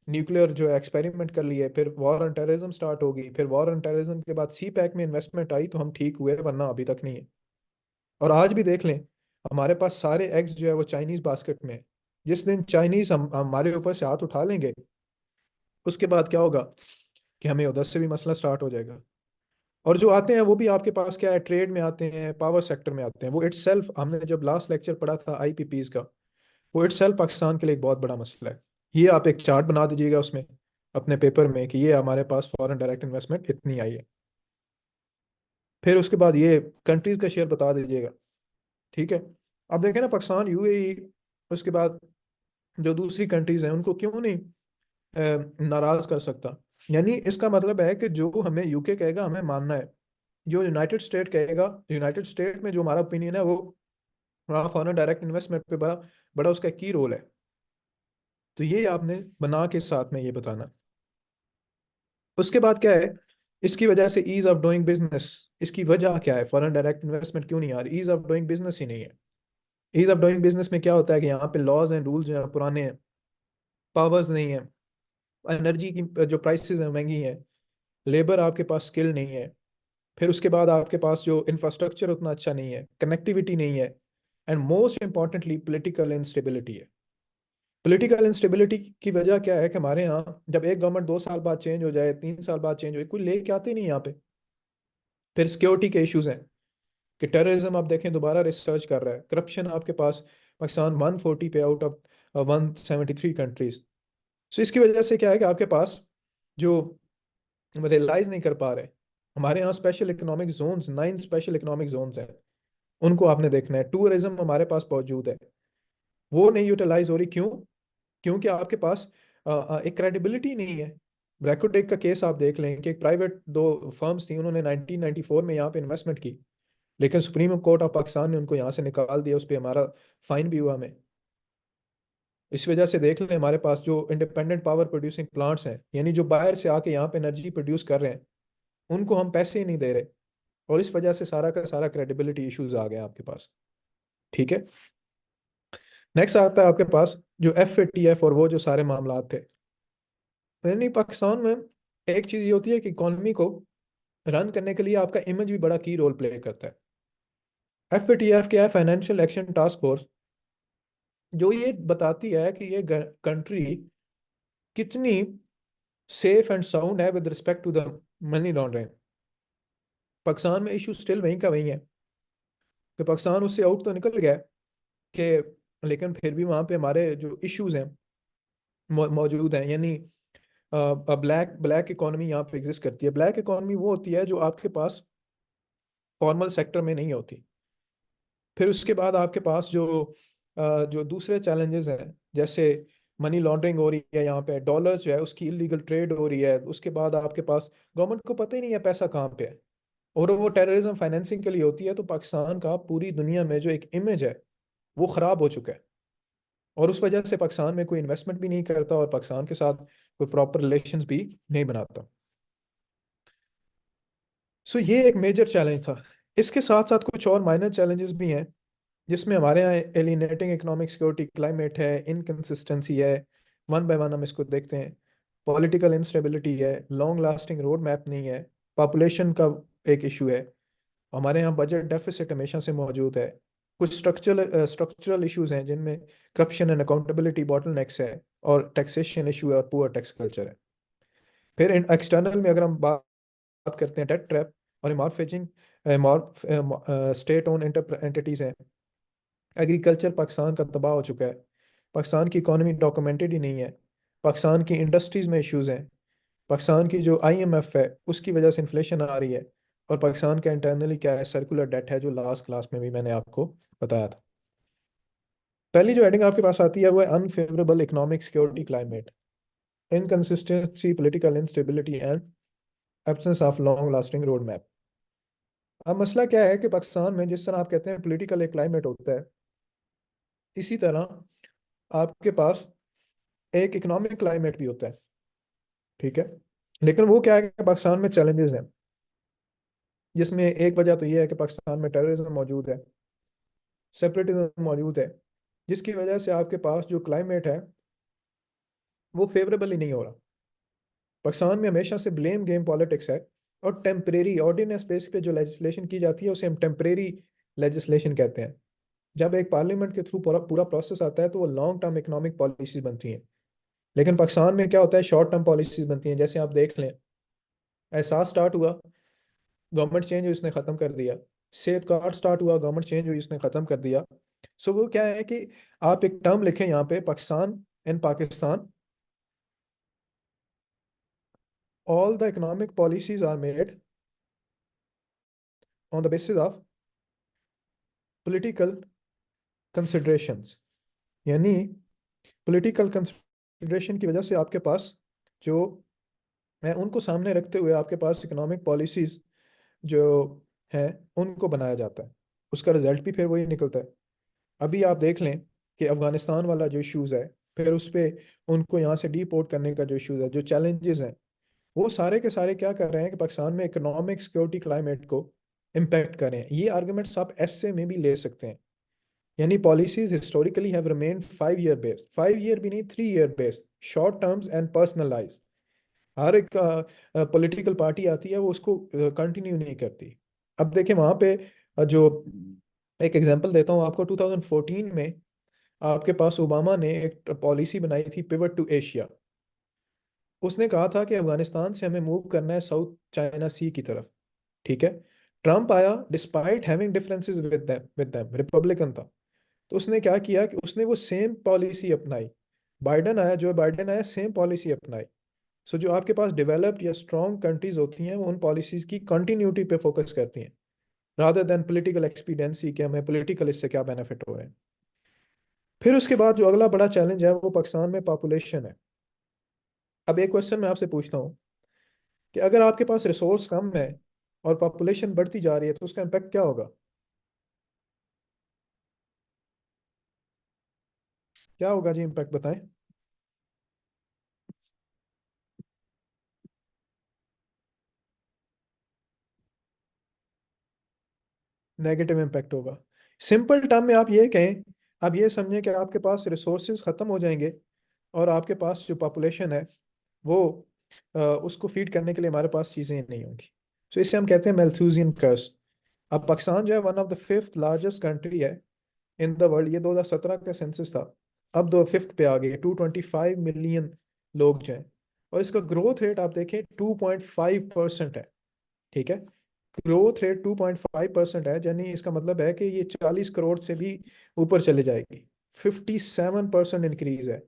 न्यूक्लियर जो एक्सपेरिमेंट कर लिए, फिर वॉर ऑन टेररिज्म स्टार्ट हो गई, फिर वॉर ऑन टेररिज्म के बाद सी पैक में इन्वेस्टमेंट आई तो हम ठीक हुए, वरना अभी तक नहीं है। और आज भी देख लें, हमारे पास सारे एग्स जो है वो चाइनीज बास्केट में है। जिस दिन चाइनीज हमारे ऊपर से हाथ उठा लेंगे, उसके बाद क्या होगा कि हमें उधर से भी मसला स्टार्ट हो जाएगा। और जो आते हैं वो भी आपके पास क्या है, ट्रेड में आते हैं, पावर सेक्टर में आते हैं। वो इटसेल्फ हमने जब लास्ट लेक्चर पढ़ा था आईपीपीज का, वो इटसेल्फ पाकिस्तान के लिए एक बहुत बड़ा मसला है। ये आप एक चार्ट बना दीजिएगा उसमें अपने पेपर में कि ये हमारे पास फॉरेन डायरेक्ट इन्वेस्टमेंट इतनी आई है। फिर उसके बाद ये कंट्रीज का शेयर बता दीजिएगा। ठीक है। अब देखें ना, पाकिस्तान, यूएई, उसके बाद जो दूसरी कंट्रीज हैं उनको क्यों नहीं नाराज कर सकता। यानी इसका मतलब है कि जो हमें यूके कहेगा हमें मानना है, जो यूनाइटेड स्टेट कहेगा, यूनाइटेड स्टेट में जो हमारा ओपिनियन है वो, वहाँ फॉरेन डायरेक्ट इन्वेस्टमेंट पे बड़ा बड़ा उसका की रोल है। तो ये आपने बना के साथ में ये बताना। उसके बाद क्या है, इसकी वजह से ईज ऑफ डूइंग बिजनेस, इसकी वजह क्या है, फॉरेन डायरेक्ट इन्वेस्टमेंट क्यों नहीं आ रही? ईज ऑफ डूइंग बिजनेस ही नहीं है। ईज ऑफ डूइंग बिजनेस में क्या होता है कि यहाँ पे लॉज एंड रूल्स जो है पुराने हैं, पावर्स नहीं है, एनर्जी की जो प्राइसेस हैं महंगी हैं, लेबर आपके पास स्किल नहीं है, फिर उसके बाद आपके पास जो इंफ्रास्ट्रक्चर उतना अच्छा नहीं है, कनेक्टिविटी नहीं है, and most importantly political instability है। पॉलिटिकल इंस्टेबिलिटी की वजह क्या है कि हमारे यहाँ जब एक गवर्नमेंट 2 साल बाद चेंज हो जाए, 3 साल बाद चेंज हो, कोई लेके आते नहीं यहाँ पे। फिर सिक्योरिटी के इश्यूज हैं कि टेररिज्म आप देखें दोबारा रिसर्च कर रहा है, करप्शन आपके पास पाकिस्तान 140 पे आउट ऑफ 173 कंट्रीज। सो इसकी वजह से क्या है कि आपके पास जो रियलाइज नहीं कर पा रहे, हमारे यहाँ special economic zones, 9 special economic zones हैं, उनको आपने देखना है। टूरिज्म हमारे पास मौजूद है, वो नहीं यूटिलाइज हो रही। क्यों? क्योंकि आपके पास एक क्रेडिबिलिटी नहीं है। ब्रैकोटेक का केस आप देख लें कि एक प्राइवेट दो फर्म्स थी, उन्होंने 1994 में यहाँ पे इन्वेस्टमेंट की, लेकिन सुप्रीम कोर्ट ऑफ पाकिस्तान ने उनको यहाँ से निकाल दिया, उस पर हमारा फाइन भी हुआ हमें। इस वजह से देख लें, हमारे पास जो इंडिपेंडेंट पावर प्रोड्यूसिंग प्लांट्स हैं, यानी जो बाहर से आके यहाँ पे एनर्जी प्रोड्यूस कर रहे हैं, उनको हम पैसे ही नहीं दे रहे। और इस वजह से सारा का सारा क्रेडिबिलिटी इश्यूज आ गए आपके पास। ठीक है। नेक्स्ट आता है आपके पास जो FATF और वो जो सारे मामला थे। यानी पाकिस्तान में एक चीज ये होती है कि इकोनॉमी को रन करने के लिए आपका इमेज भी बड़ा की रोल प्ले करता है। FATF क्या है, फाइनेंशियल एक्शन टास्क फोर्स, जो ये बताती है कि ये कंट्री कितनी सेफ एंड साउंड है with respect to the money laundering. Pakistan में इशू स्टिल वहीं का वहीं है कि पाकिस्तान उससे आउट तो निकल गया है कि, लेकिन फिर भी वहाँ पे हमारे जो इश्यूज हैं मौजूद हैं। यानी ब्लैक ब्लैक इकोनॉमी यहाँ पे एग्जिस्ट करती है। ब्लैक इकोनॉमी वो होती है जो आपके पास फॉर्मल सेक्टर में नहीं होती। फिर उसके बाद आपके पास जो दूसरे चैलेंजेस हैं, जैसे मनी लॉन्ड्रिंग हो रही है, यहाँ पे डॉलर्स जो है उसकी इलीगल ट्रेड हो रही है। उसके बाद आपके पास गवर्नमेंट को पता ही नहीं है पैसा कहाँ पे है, और वो टेररिज्म फाइनेंसिंग के लिए होती है। तो पाकिस्तान का पूरी दुनिया में जो एक इमेज है वो खराब हो चुका है, और उस वजह से पाकिस्तान में कोई इन्वेस्टमेंट भी नहीं करता और पाकिस्तान के साथ कोई प्रॉपर रिलेशंस भी नहीं बनाता। सो ये एक मेजर चैलेंज था। इसके साथ साथ कुछ और माइनर चैलेंजेस भी हैं, जिसमें हमारे यहाँ एलिनेटिंग इकोनॉमिक सिक्योरिटी, क्लाइमेट है, इनकंसिस्टेंसी है। वन बाय वन हम इसको देखते हैं। पॉलिटिकल इंस्टेबिलिटी है, लॉन्ग लास्टिंग रोड मैप नहीं है, पॉपुलेशन का एक इशू है, हमारे यहाँ बजट डेफिसिट हमेशा से मौजूद है, कुछ स्ट्रक्चरल इश्यूज हैं जिनमें करप्शन एंड अकाउंटेबिलिटी बॉटलनेक्स है, और टैक्सेशन इशू है, और पुअर टैक्स कल्चर है। फिर एक्सटर्नल में अगर हम बात करते हैं, डेट ट्रैप और मॉर्फेजिंग, स्टेट ओन एंटिटीज हैं। एग्रीकल्चर पाकिस्तान का तबाह हो चुका है। पाकिस्तान की इकोनॉमी डॉक्यूमेंटेड ही नहीं है। पाकिस्तान की इंडस्ट्रीज में इश्यूज हैं। पाकिस्तान की जो IMF है उसकी वजह से इन्फ्लेशन आ रही है। और पाकिस्तान का इंटरनली क्या है, सर्कुलर डेट है, जो लास्ट क्लास में भी मैंने आपको बताया था। पहली जो हेडिंग आपके पास आती है वो है unfavourable economic security climate, inconsistency, political instability and absence of long lasting road map. अब मसला क्या है कि पाकिस्तान में जिस तरह आप कहते हैं पॉलिटिकल एक क्लाइमेट होता है, इसी तरह आपके पास एक इकोनॉमिक क्लाइमेट भी होता है। ठीक है, लेकिन वो क्या है कि पाकिस्तान में चैलेंजेस हैं, जिसमें एक वजह तो ये है कि पाकिस्तान में टेररिज्म मौजूद है, सेपरेटिज्म मौजूद है, जिसकी वजह से आपके पास जो क्लाइमेट है वो फेवरेबल ही नहीं हो रहा। पाकिस्तान में हमेशा से ब्लेम गेम पॉलिटिक्स है, और टेम्परेरी ऑर्डिनेंस बेस पे जो लेजिस्लेशन की जाती है उसे हम टेम्परेरी लेजिस्लेशन कहते हैं। जब एक पार्लियामेंट के थ्रू पूरा पूरा प्रोसेस आता है तो वो लॉन्ग टर्म इकोनॉमिक पॉलिसीज बनती हैं। लेकिन पाकिस्तान में क्या होता है, शॉर्ट टर्म पॉलिसीज बनती हैं। जैसे आप देख लें, एहसास स्टार्ट हुआ, गवर्नमेंट चेंज हुई, उसने ख़त्म कर दिया। सेफ कार्ड स्टार्ट हुआ, गवर्नमेंट चेंज हुई, उसने ख़त्म कर दिया। सो वो क्या है कि आप एक टर्म लिखें यहाँ पे, पाकिस्तान इन Pakistan all the economic policies are made on the basis of political considerations। यानी पॉलिटिकल कंसिडरेशन की वजह से आपके पास जो है उनको सामने रखते हुए आपके पास इकोनॉमिक पॉलिसीज जो हैं उनको बनाया जाता है। उसका रिजल्ट भी फिर वही निकलता है। अभी आप देख लें कि अफगानिस्तान वाला जो इश्यूज है, फिर उस पे उनको यहाँ से डीपोर्ट करने का जो इश्यूज है, जो चैलेंजेस हैं, वो सारे के सारे क्या कर रहे हैं कि पाकिस्तान में इकोनॉमिक सिक्योरिटी क्लाइमेट को इम्पैक्ट कर रहे हैं। ये आर्गुमेंट्स आप ऐसे में भी ले सकते हैं। यानी policies historically have remained 5 year based, 5 year भी नहीं, 3 year based, short terms and personalised. हर एक पॉलिटिकल पार्टी आती है वो उसको कंटिन्यू नहीं करती। अब देखें वहां पे जो एक एग्जांपल देता हूँ आपको, 2014 में आपके पास ओबामा ने एक पॉलिसी बनाई थी, पिवट टू एशिया। उसने कहा था कि अफगानिस्तान से हमें मूव करना है साउथ चाइना सी की तरफ। ठीक है, ट्रम्प आया, despite having differences with them Republican था। तो उसने क्या किया कि उसने वो सेम पॉलिसी अपनाई। बाइडन आया, जो बाइडन आया, सेम पॉलिसी अपनाई। सो जो आपके पास डेवलप्ड या स्ट्रॉन्ग कंट्रीज होती हैं वो उन पॉलिसीज की कंटिन्यूटी पे फोकस करती हैं, रादर देन पॉलिटिकल एक्सपीडियंसी कि हमें पॉलिटिकल इससे क्या बेनिफिट हो रहे हैं। फिर उसके बाद जो अगला बड़ा चैलेंज है वो पाकिस्तान में पॉपुलेशन है। अब एक क्वेश्चन मैं आपसे पूछता हूँ कि अगर आपके पास रिसोर्स कम है और पॉपुलेशन बढ़ती जा रही है तो उसका इम्पैक्ट क्या होगा? क्या होगा जी, इम्पैक्ट बताएं। नेगेटिव इम्पैक्ट होगा। सिंपल टर्म में आप ये कहें, आप ये समझें कि आपके पास रिसोर्सेज खत्म हो जाएंगे, और आपके पास जो पॉपुलेशन है वो उसको फीड करने के लिए हमारे पास चीज़ें नहीं होंगी। सो इससे हम कहते हैं मैल्थूसियन कर्स। अब पाकिस्तान जो है one of the fifth largest country है इन द वर्ल्ड। ये 2017 का सेंसस था। अब दो फिफ्थ पे आ गए, 225 मिलियन लोग जो हैं। और इसका ग्रोथ रेट आप देखें 2.5% है। ठीक है, ग्रोथ रेट 2.5% है, यानी इसका मतलब है कि ये 40 करोड़ से भी ऊपर चले जाएगी। 57% इंक्रीज है।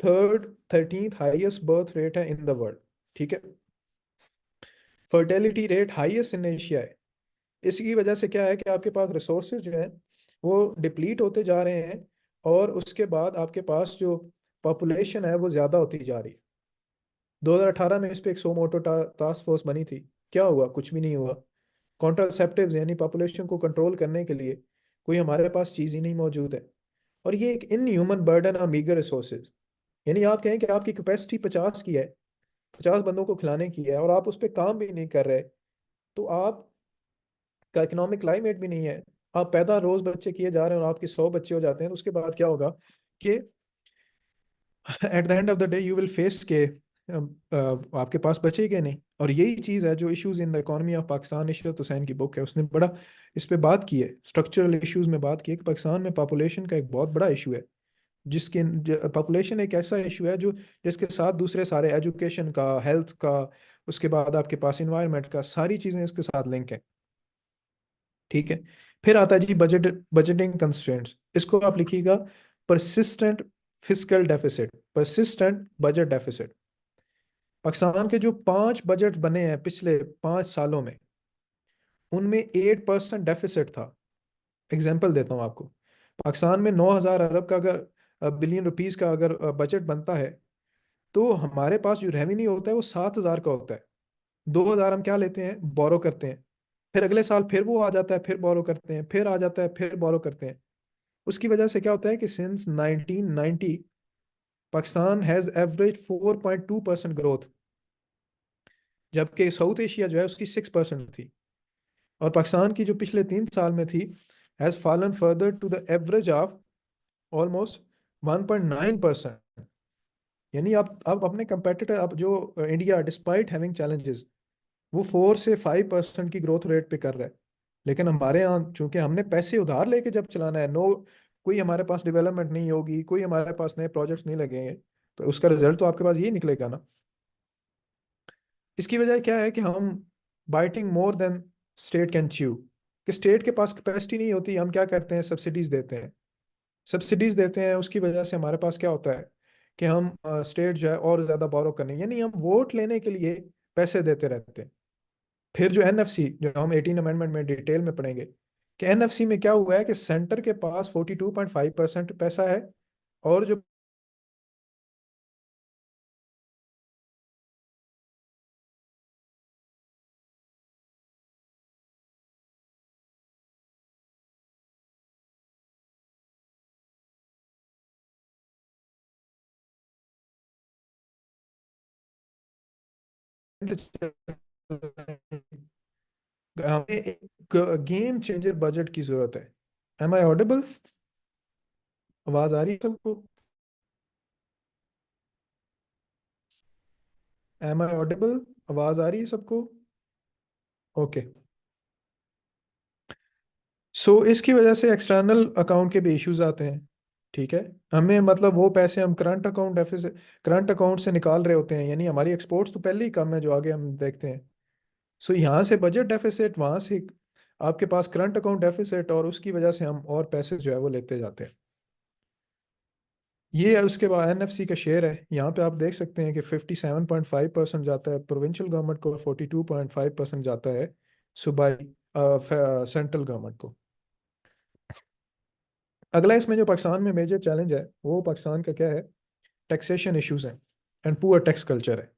Third 13th highest birth rate है इन द वर्ल्ड। ठीक है, fertility rate highest in Asia है। इसकी वजह से क्या है कि आपके पास रिसोर्सेज जो हैं वो डिप्लीट होते जा रहे हैं, और उसके बाद आपके पास जो पॉपुलेशन है वो ज़्यादा होती जा रही है। 2018 में इस पे एक सोमोटो टास्क फोर्स बनी थी। क्या हुआ? कुछ भी नहीं हुआ। कॉन्ट्रासेप्टिव्स यानी पॉपुलेशन को कंट्रोल करने के लिए कोई हमारे पास चीज़ ही नहीं मौजूद है। और ये एक इन ह्यूमन बर्डन और मीगर रिसोर्सेज। यानी आप कहें कि आपकी कैपेसिटी 50 की है, 50 बंदों को खिलाने की है, और आप उस पर काम भी नहीं कर रहे, तो आप का इकोनॉमिक क्लाइमेट भी नहीं है। आप पैदा रोज बच्चे किए जा रहे हैं और आपके 100 बच्चे हो जाते हैं, तो उसके बाद क्या होगा कि at the end of the day you will face के आपके पास बचेगा नहीं। और यही चीज़ है जो issues in the economy of Pakistan, Ishrat Hussain की बुक है, उसने बड़ा इस पे बात की है, स्ट्रक्चरल इश्यूज में बात की है कि पाकिस्तान में पॉपुलेशन का एक बहुत बड़ा इशू है। जिसके पॉपुलेशन एक ऐसा इशू है जो जिसके साथ दूसरे सारे एजुकेशन का, हेल्थ का, उसके बाद आपके पास इन्वायरमेंट का, सारी चीज़ें इसके साथ लिंक है। ठीक है, फिर आता है जी बजटिंग कंस्ट्रेंट्स। इसको आप लिखिएगा persistent fiscal deficit, persistent budget deficit. Pakistan के जो 5 बजट बने हैं पिछले 5 सालों में, उनमें 8% डेफिसिट था। एग्जाम्पल देता हूँ आपको। पाकिस्तान में 9,000 अरब का अगर बिलियन रुपीस का अगर बजट बनता है, तो हमारे पास जो रेवेन्यू होता है वो 7,000 का होता है। 2,000 हम क्या लेते हैं? बोरो करते हैं। फिर अगले साल फिर वो आ जाता है, फिर बोरो करते हैं, फिर आ जाता है, फिर बोरो करते हैं। उसकी वजह से क्या होता है कि since 1990 Pakistan has average 4.2% growth, जबकि साउथ एशिया जो है उसकी 6% थी। और पाकिस्तान की जो पिछले 3 साल में थी has fallen further to the average of almost 1.9%। यानी आप अपने कंपेटिटर, आप जो इंडिया डिस्पाइट हैविंग चैलेंजेस, वो 4 से 5% की ग्रोथ रेट पे कर रहा है। लेकिन हमारे यहाँ चूंकि हमने पैसे उधार लेके जब चलाना है, नो कोई हमारे पास डेवलपमेंट नहीं होगी, कोई हमारे पास नए प्रोजेक्ट्स नहीं लगेंगे, तो उसका रिजल्ट तो आपके पास यही निकलेगा ना। इसकी वजह क्या है कि हम biting more than state can chew, कि स्टेट के पास कैपेसिटी नहीं होती, हम क्या करते हैं? सब्सिडीज देते हैं। सब्सिडीज देते हैं, उसकी वजह से हमारे पास क्या होता है कि हम स्टेट जो है और ज्यादा बोरो करने, यानी हम वोट लेने के लिए पैसे देते रहते हैं। फिर जो एनएफसी, जो हम 18 अमेंडमेंट में डिटेल में पढ़ेंगे, कि एनएफसी में क्या हुआ है कि सेंटर के पास 42.5% पैसा है, और जो हमें एक गेम चेंजर बजट की जरूरत है। Am I audible? आवाज आ रही है सबको? Am I audible? आवाज आ रही है सबको? ओके। सो इसकी वजह से एक्सटर्नल अकाउंट के भी इश्यूज आते हैं। ठीक है, हमें मतलब वो पैसे हम current account deficit, current account से निकाल रहे होते हैं, यानी हमारी एक्सपोर्ट्स तो पहले ही कम है, जो आगे हम देखते हैं। सो यहाँ से बजट डेफिसिट, वहाँ से आपके पास करंट अकाउंट डेफिसिट, और उसकी वजह से हम और पैसे जो है वो लेते जाते हैं। ये है उसके बाद एनएफसी का शेयर है। यहाँ पे आप देख सकते हैं कि 57.5% जाता है प्रोविंशियल गवर्नमेंट को, 42.5% जाता है सूबाई सेंट्रल गवर्नमेंट को। अगला इसमें जो पाकिस्तान में मेजर चैलेंज है वो पाकिस्तान का क्या है? टैक्सेशन इश्यूज हैं एंड पुअर टैक्स कल्चर है।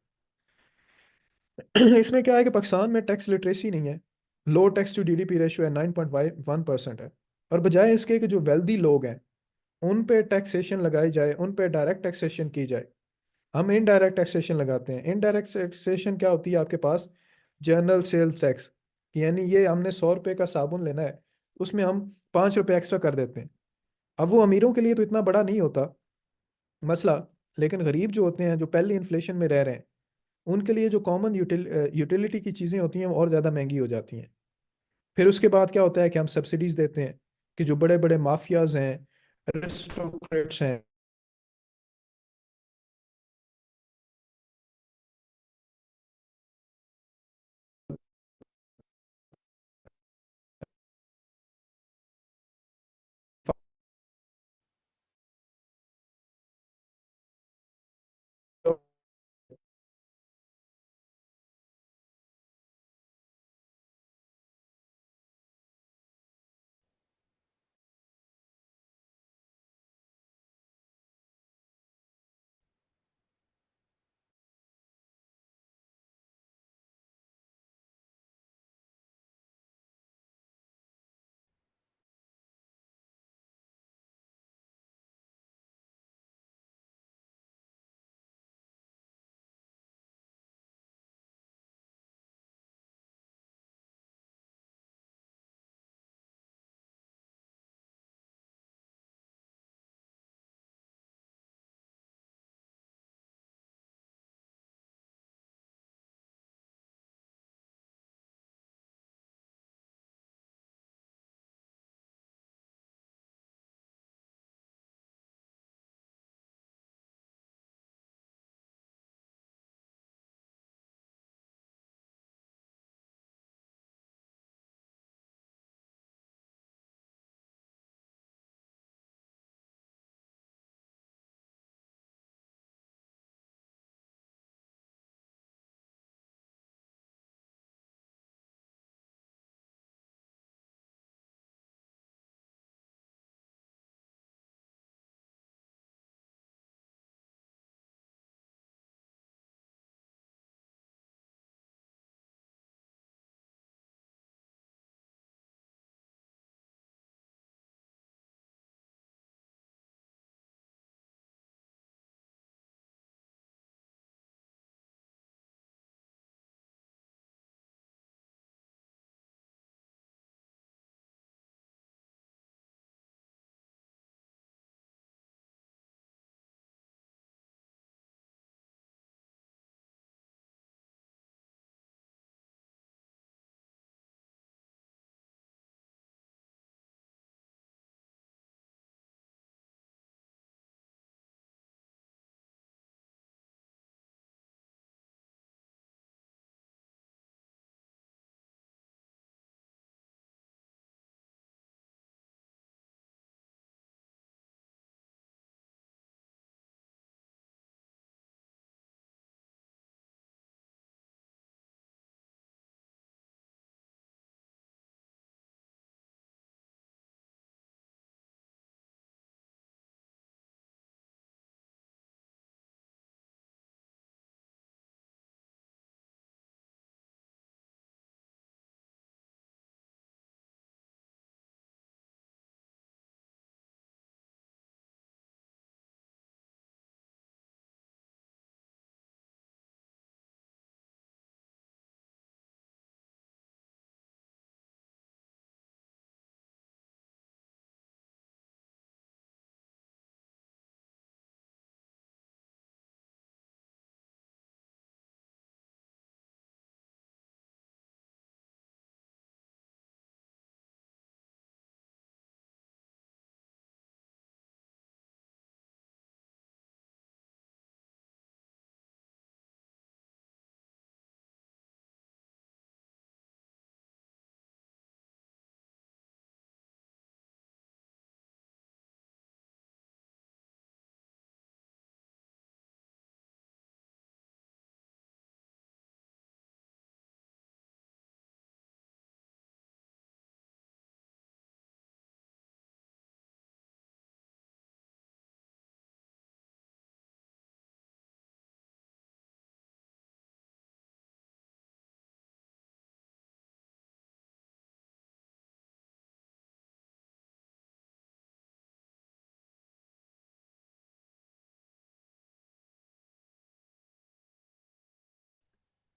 इसमें क्या है कि पाकिस्तान में टैक्स लिटरेसी नहीं है। लो टैक्स टू जीडीपी रेशियो है 9.1% है। और बजाय इसके कि जो वेल्दी लोग हैं उन पे टैक्सेशन लगाई जाए, उन पे डायरेक्ट टैक्सेशन की जाए, हम इनडायरेक्ट टैक्सेशन लगाते हैं। इनडायरेक्ट टैक्सेशन क्या होती है आपके पास? General sales tax. यानी ये हमने 100 रुपये का साबुन लेना है, उसमें हम 5 रुपये एक्स्ट्रा कर देते हैं। अब वो अमीरों के लिए तो इतना बड़ा नहीं होता मसला, लेकिन गरीब जो होते हैं, जो पहले इन्फ्लेशन में रह रहे हैं, उनके लिए जो कॉमन यूटिलिटी की चीज़ें होती हैं वो और ज़्यादा महंगी हो जाती हैं। फिर उसके बाद क्या होता है कि हम सब्सिडीज देते हैं कि जो बड़े बड़े माफियाज हैं, एरिस्टोक्रेट्स हैं,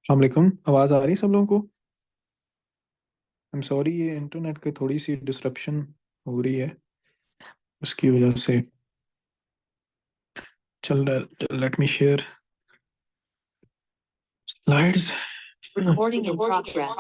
अलैक्म। आवाज़ आ रही है सब लोगों को? आई एम सॉरी, ये इंटरनेट की थोड़ी सी डिस्ट्रप्शन हो रही है, उसकी वजह से चल रहा है। Let me share. Lights. Recording in progress.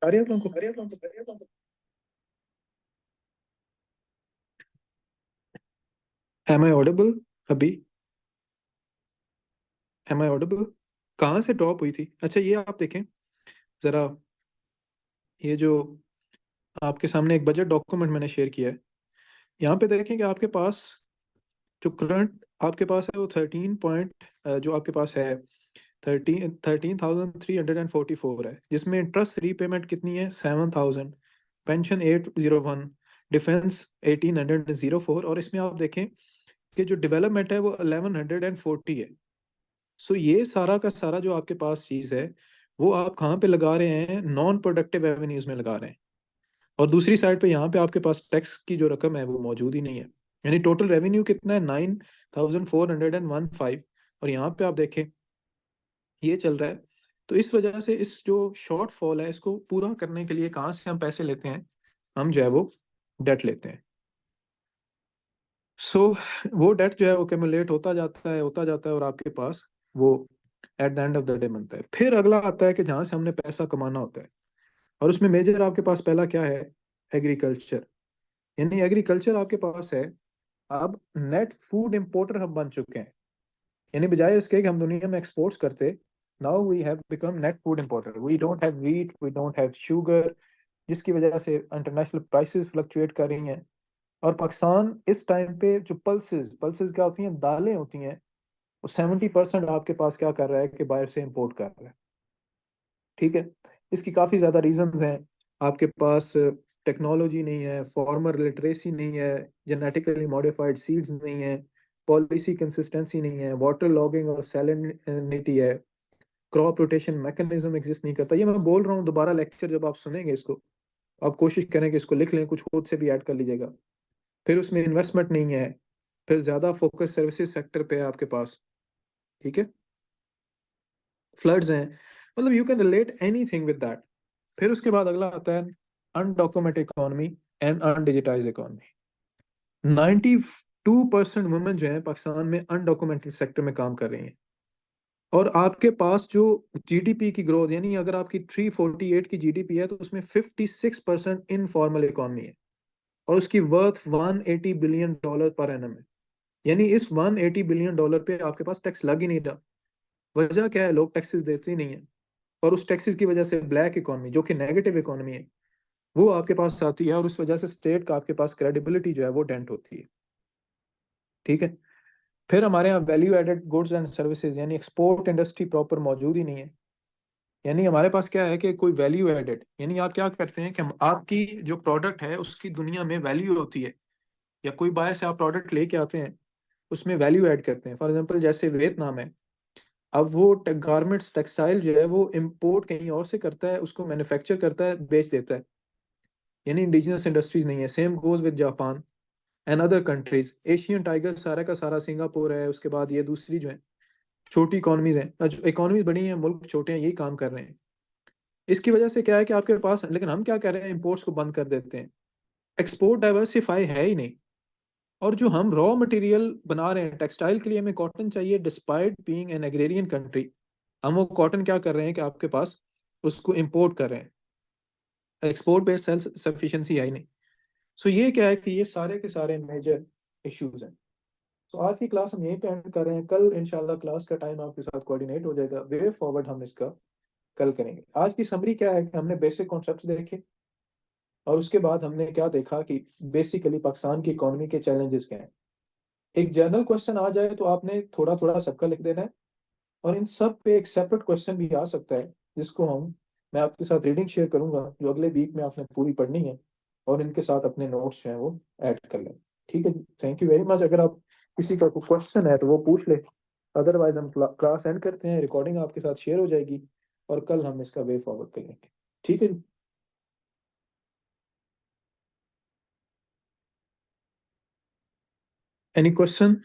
आ रही है आप लोगों को? एम आई ऑडिबल अभी? Am I audible? कहाँ से ड्रॉप हुई थी? अच्छा, ये आप देखें जरा, ये जो आपके सामने एक बजट डॉक्यूमेंट मैंने शेयर किया है, यहाँ पे देखें कि आपके पास जो करंट आपके पास है वो 13 पॉइंट, जो आपके पास है 13,344 है, जिसमें इंटरेस्ट रीपेमेंट कितनी है? 7,000, पेंशन 801, डिफेंस 1,804, और इसमें आप देखें कि जो डेवलपमेंट है वो 1,140 है। सो ये सारा का सारा जो आपके पास चीज़ है, वो आप कहाँ पे लगा रहे हैं? नॉन प्रोडक्टिव एवेन्यूज में लगा रहे हैं। और दूसरी साइड पे यहाँ पे आपके पास टैक्स की जो रकम है वो मौजूद ही नहीं है। यानी टोटल रेवेन्यू कितना है, 9415। और यहाँ पे आप देखें ये चल रहा है। तो इस वजह से इस जो शॉर्ट फॉल है इसको पूरा करने के लिए कहाँ से हम पैसे लेते हैं, हम जो है वो डेट लेते हैं। सो वो डेट जो है वो कैमुलेट होता जाता है, होता जाता है, और आपके पास वो at the end of the day बनता है। फिर अगला आता है कि जहाँ से हमने पैसा कमाना होता है, और उसमें मेजर आपके पास पहला क्या है, एग्रीकल्चर। यानी एग्रीकल्चर आपके पास है। अब नेट फूड इंपोर्टर हम बन चुके हैं। यानी बजाय इसके कि हम दुनिया में एक्सपोर्ट्स करते, now we have become net food importer. We don't have wheat, we don't have sugar, जिसकी वजह से इंटरनेशनल प्राइसेस फ्लक्चुएट कर रही हैं। और पाकिस्तान इस टाइम पे जो पल्सेस पल्सेस क्या होती हैं, दालें होती हैं, वो 70% आपके पास क्या कर रहा है कि बाहर से इंपोर्ट कर रहा है। ठीक है। इसकी काफ़ी ज़्यादा रीजंस हैं। आपके पास टेक्नोलॉजी नहीं है, फार्मर लिटरेसी नहीं है, जेनेटिकली मॉडिफाइड सीड्स नहीं है, पॉलिसी कंसिस्टेंसी नहीं है, वाटर लॉगिंग और सैलिनिटी है, क्रॉप रोटेशन मैकेनिज्म एग्जिस्ट नहीं करता। ये मैं बोल रहा हूँ, दोबारा लेक्चर जब आप सुनेंगे इसको, आप कोशिश करें कि इसको लिख लें, कुछ खुद से भी ऐड कर लीजिएगा। फिर उसमें इन्वेस्टमेंट नहीं है। फिर ज़्यादा फोकस सर्विसेज सेक्टर पे है आपके पास। ठीक है। फ्लड्स हैं, मतलब you can relate anything with that. फिर उसके बाद अगला आता है undocumented economy and undigitise economy. 92% women जो है पाकिस्तान में अनडॉक्यूमेंटेड सेक्टर में काम कर रही हैं। और आपके पास जो जीडीपी की ग्रोथ, यानी अगर आपकी 348 की जीडीपी है तो उसमें 56% इनफॉर्मल इकोनॉमी है, और उसकी वर्थ $180 बिलियन पर एनम है। यानी इस $180 बिलियन पे आपके पास टैक्स लग ही नहीं रहा। वजह क्या है, लोग टैक्सेस देते ही नहीं है। और उस टैक्सेस की वजह से ब्लैक इकोनॉमी, जो कि नेगेटिव इकोनॉमी है, वो आपके पास आती है, और उस वजह से स्टेट का आपके पास क्रेडिबिलिटी जो है वो डेंट होती है। ठीक है। फिर हमारे यहाँ value added goods and services, यानी एक्सपोर्ट इंडस्ट्री प्रॉपर मौजूद ही नहीं है। यानी हमारे पास क्या है कि कोई वैल्यू एडेड, यानी आप क्या करते हैं कि आपकी जो प्रोडक्ट है उसकी दुनिया में वैल्यू होती है, या कोई बाहर से आप प्रोडक्ट लेके आते हैं, उसमें वैल्यू ऐड करते हैं। फॉर एग्जांपल जैसे वियतनाम है, अब वो गारमेंट्स टेक्सटाइल जो है वो इंपोर्ट कहीं और से करता है, उसको मैन्युफैक्चर करता है, बेच देता है। यानी इंडिजिनस इंडस्ट्रीज नहीं है। Same goes with Japan and other countries. Asian tiger सारा का सारा सिंगापुर है, उसके बाद ये दूसरी जो है छोटी इकोनॉमीज हैं, इकोनॉमीज बड़ी हैं, मुल्क छोटे हैं, यही काम कर रहे हैं। इसकी वजह से क्या है कि आपके पास, लेकिन हम क्या कर रहे हैं, इंपोर्ट्स को बंद कर देते हैं। एक्सपोर्ट डाइवर्सिफाई है ही नहीं। और जो हम रॉ मटेरियल बना रहे हैं टेक्सटाइल के लिए, हमें कॉटन चाहिए, despite being an agrarian country, हम वो कॉटन क्या कर रहे हैं कि आपके पास उसको इंपोर्ट कर रहे हैं। एक्सपोर्ट बेस्ड सेल्फ सफिशिएंसी है ही नहीं। सो ये क्या है कि ये सारे के सारे मेजर इश्यूज हैं। तो आज की क्लास हम यहीं पे एंड कर रहे हैं। कल इंशाल्लाह क्लास का टाइम आपके साथ कोऑर्डिनेट हो जाएगा, वे फॉरवर्ड हम इसका कल करेंगे। आज की समरी क्या है कि हमने बेसिक कॉन्सेप्ट्स देखे, और उसके बाद हमने क्या देखा कि बेसिकली पाकिस्तान की इकोनॉमी के चैलेंजेस क्या हैं। एक जनरल क्वेश्चन आ जाए तो आपने थोड़ा थोड़ा सबका लिख देना है, और इन सब पे एक सेपरेट क्वेश्चन भी आ सकता है, जिसको मैं आपके साथ रीडिंग शेयर करूंगा, जो अगले वीक में आपने पूरी पढ़नी है, और इनके साथ अपने नोट्स जो हैं वो ऐड कर लें। ठीक है जी, थैंक यू वेरी मच। अगर आप किसी का कोई क्वेश्चन है तो वो पूछ ले, अदरवाइज हम क्लास एंड करते हैं, रिकॉर्डिंग आपके साथ शेयर हो जाएगी, और कल हम इसका वे फॉरवर्ड कर लेंगे। ठीक है जी। Any question?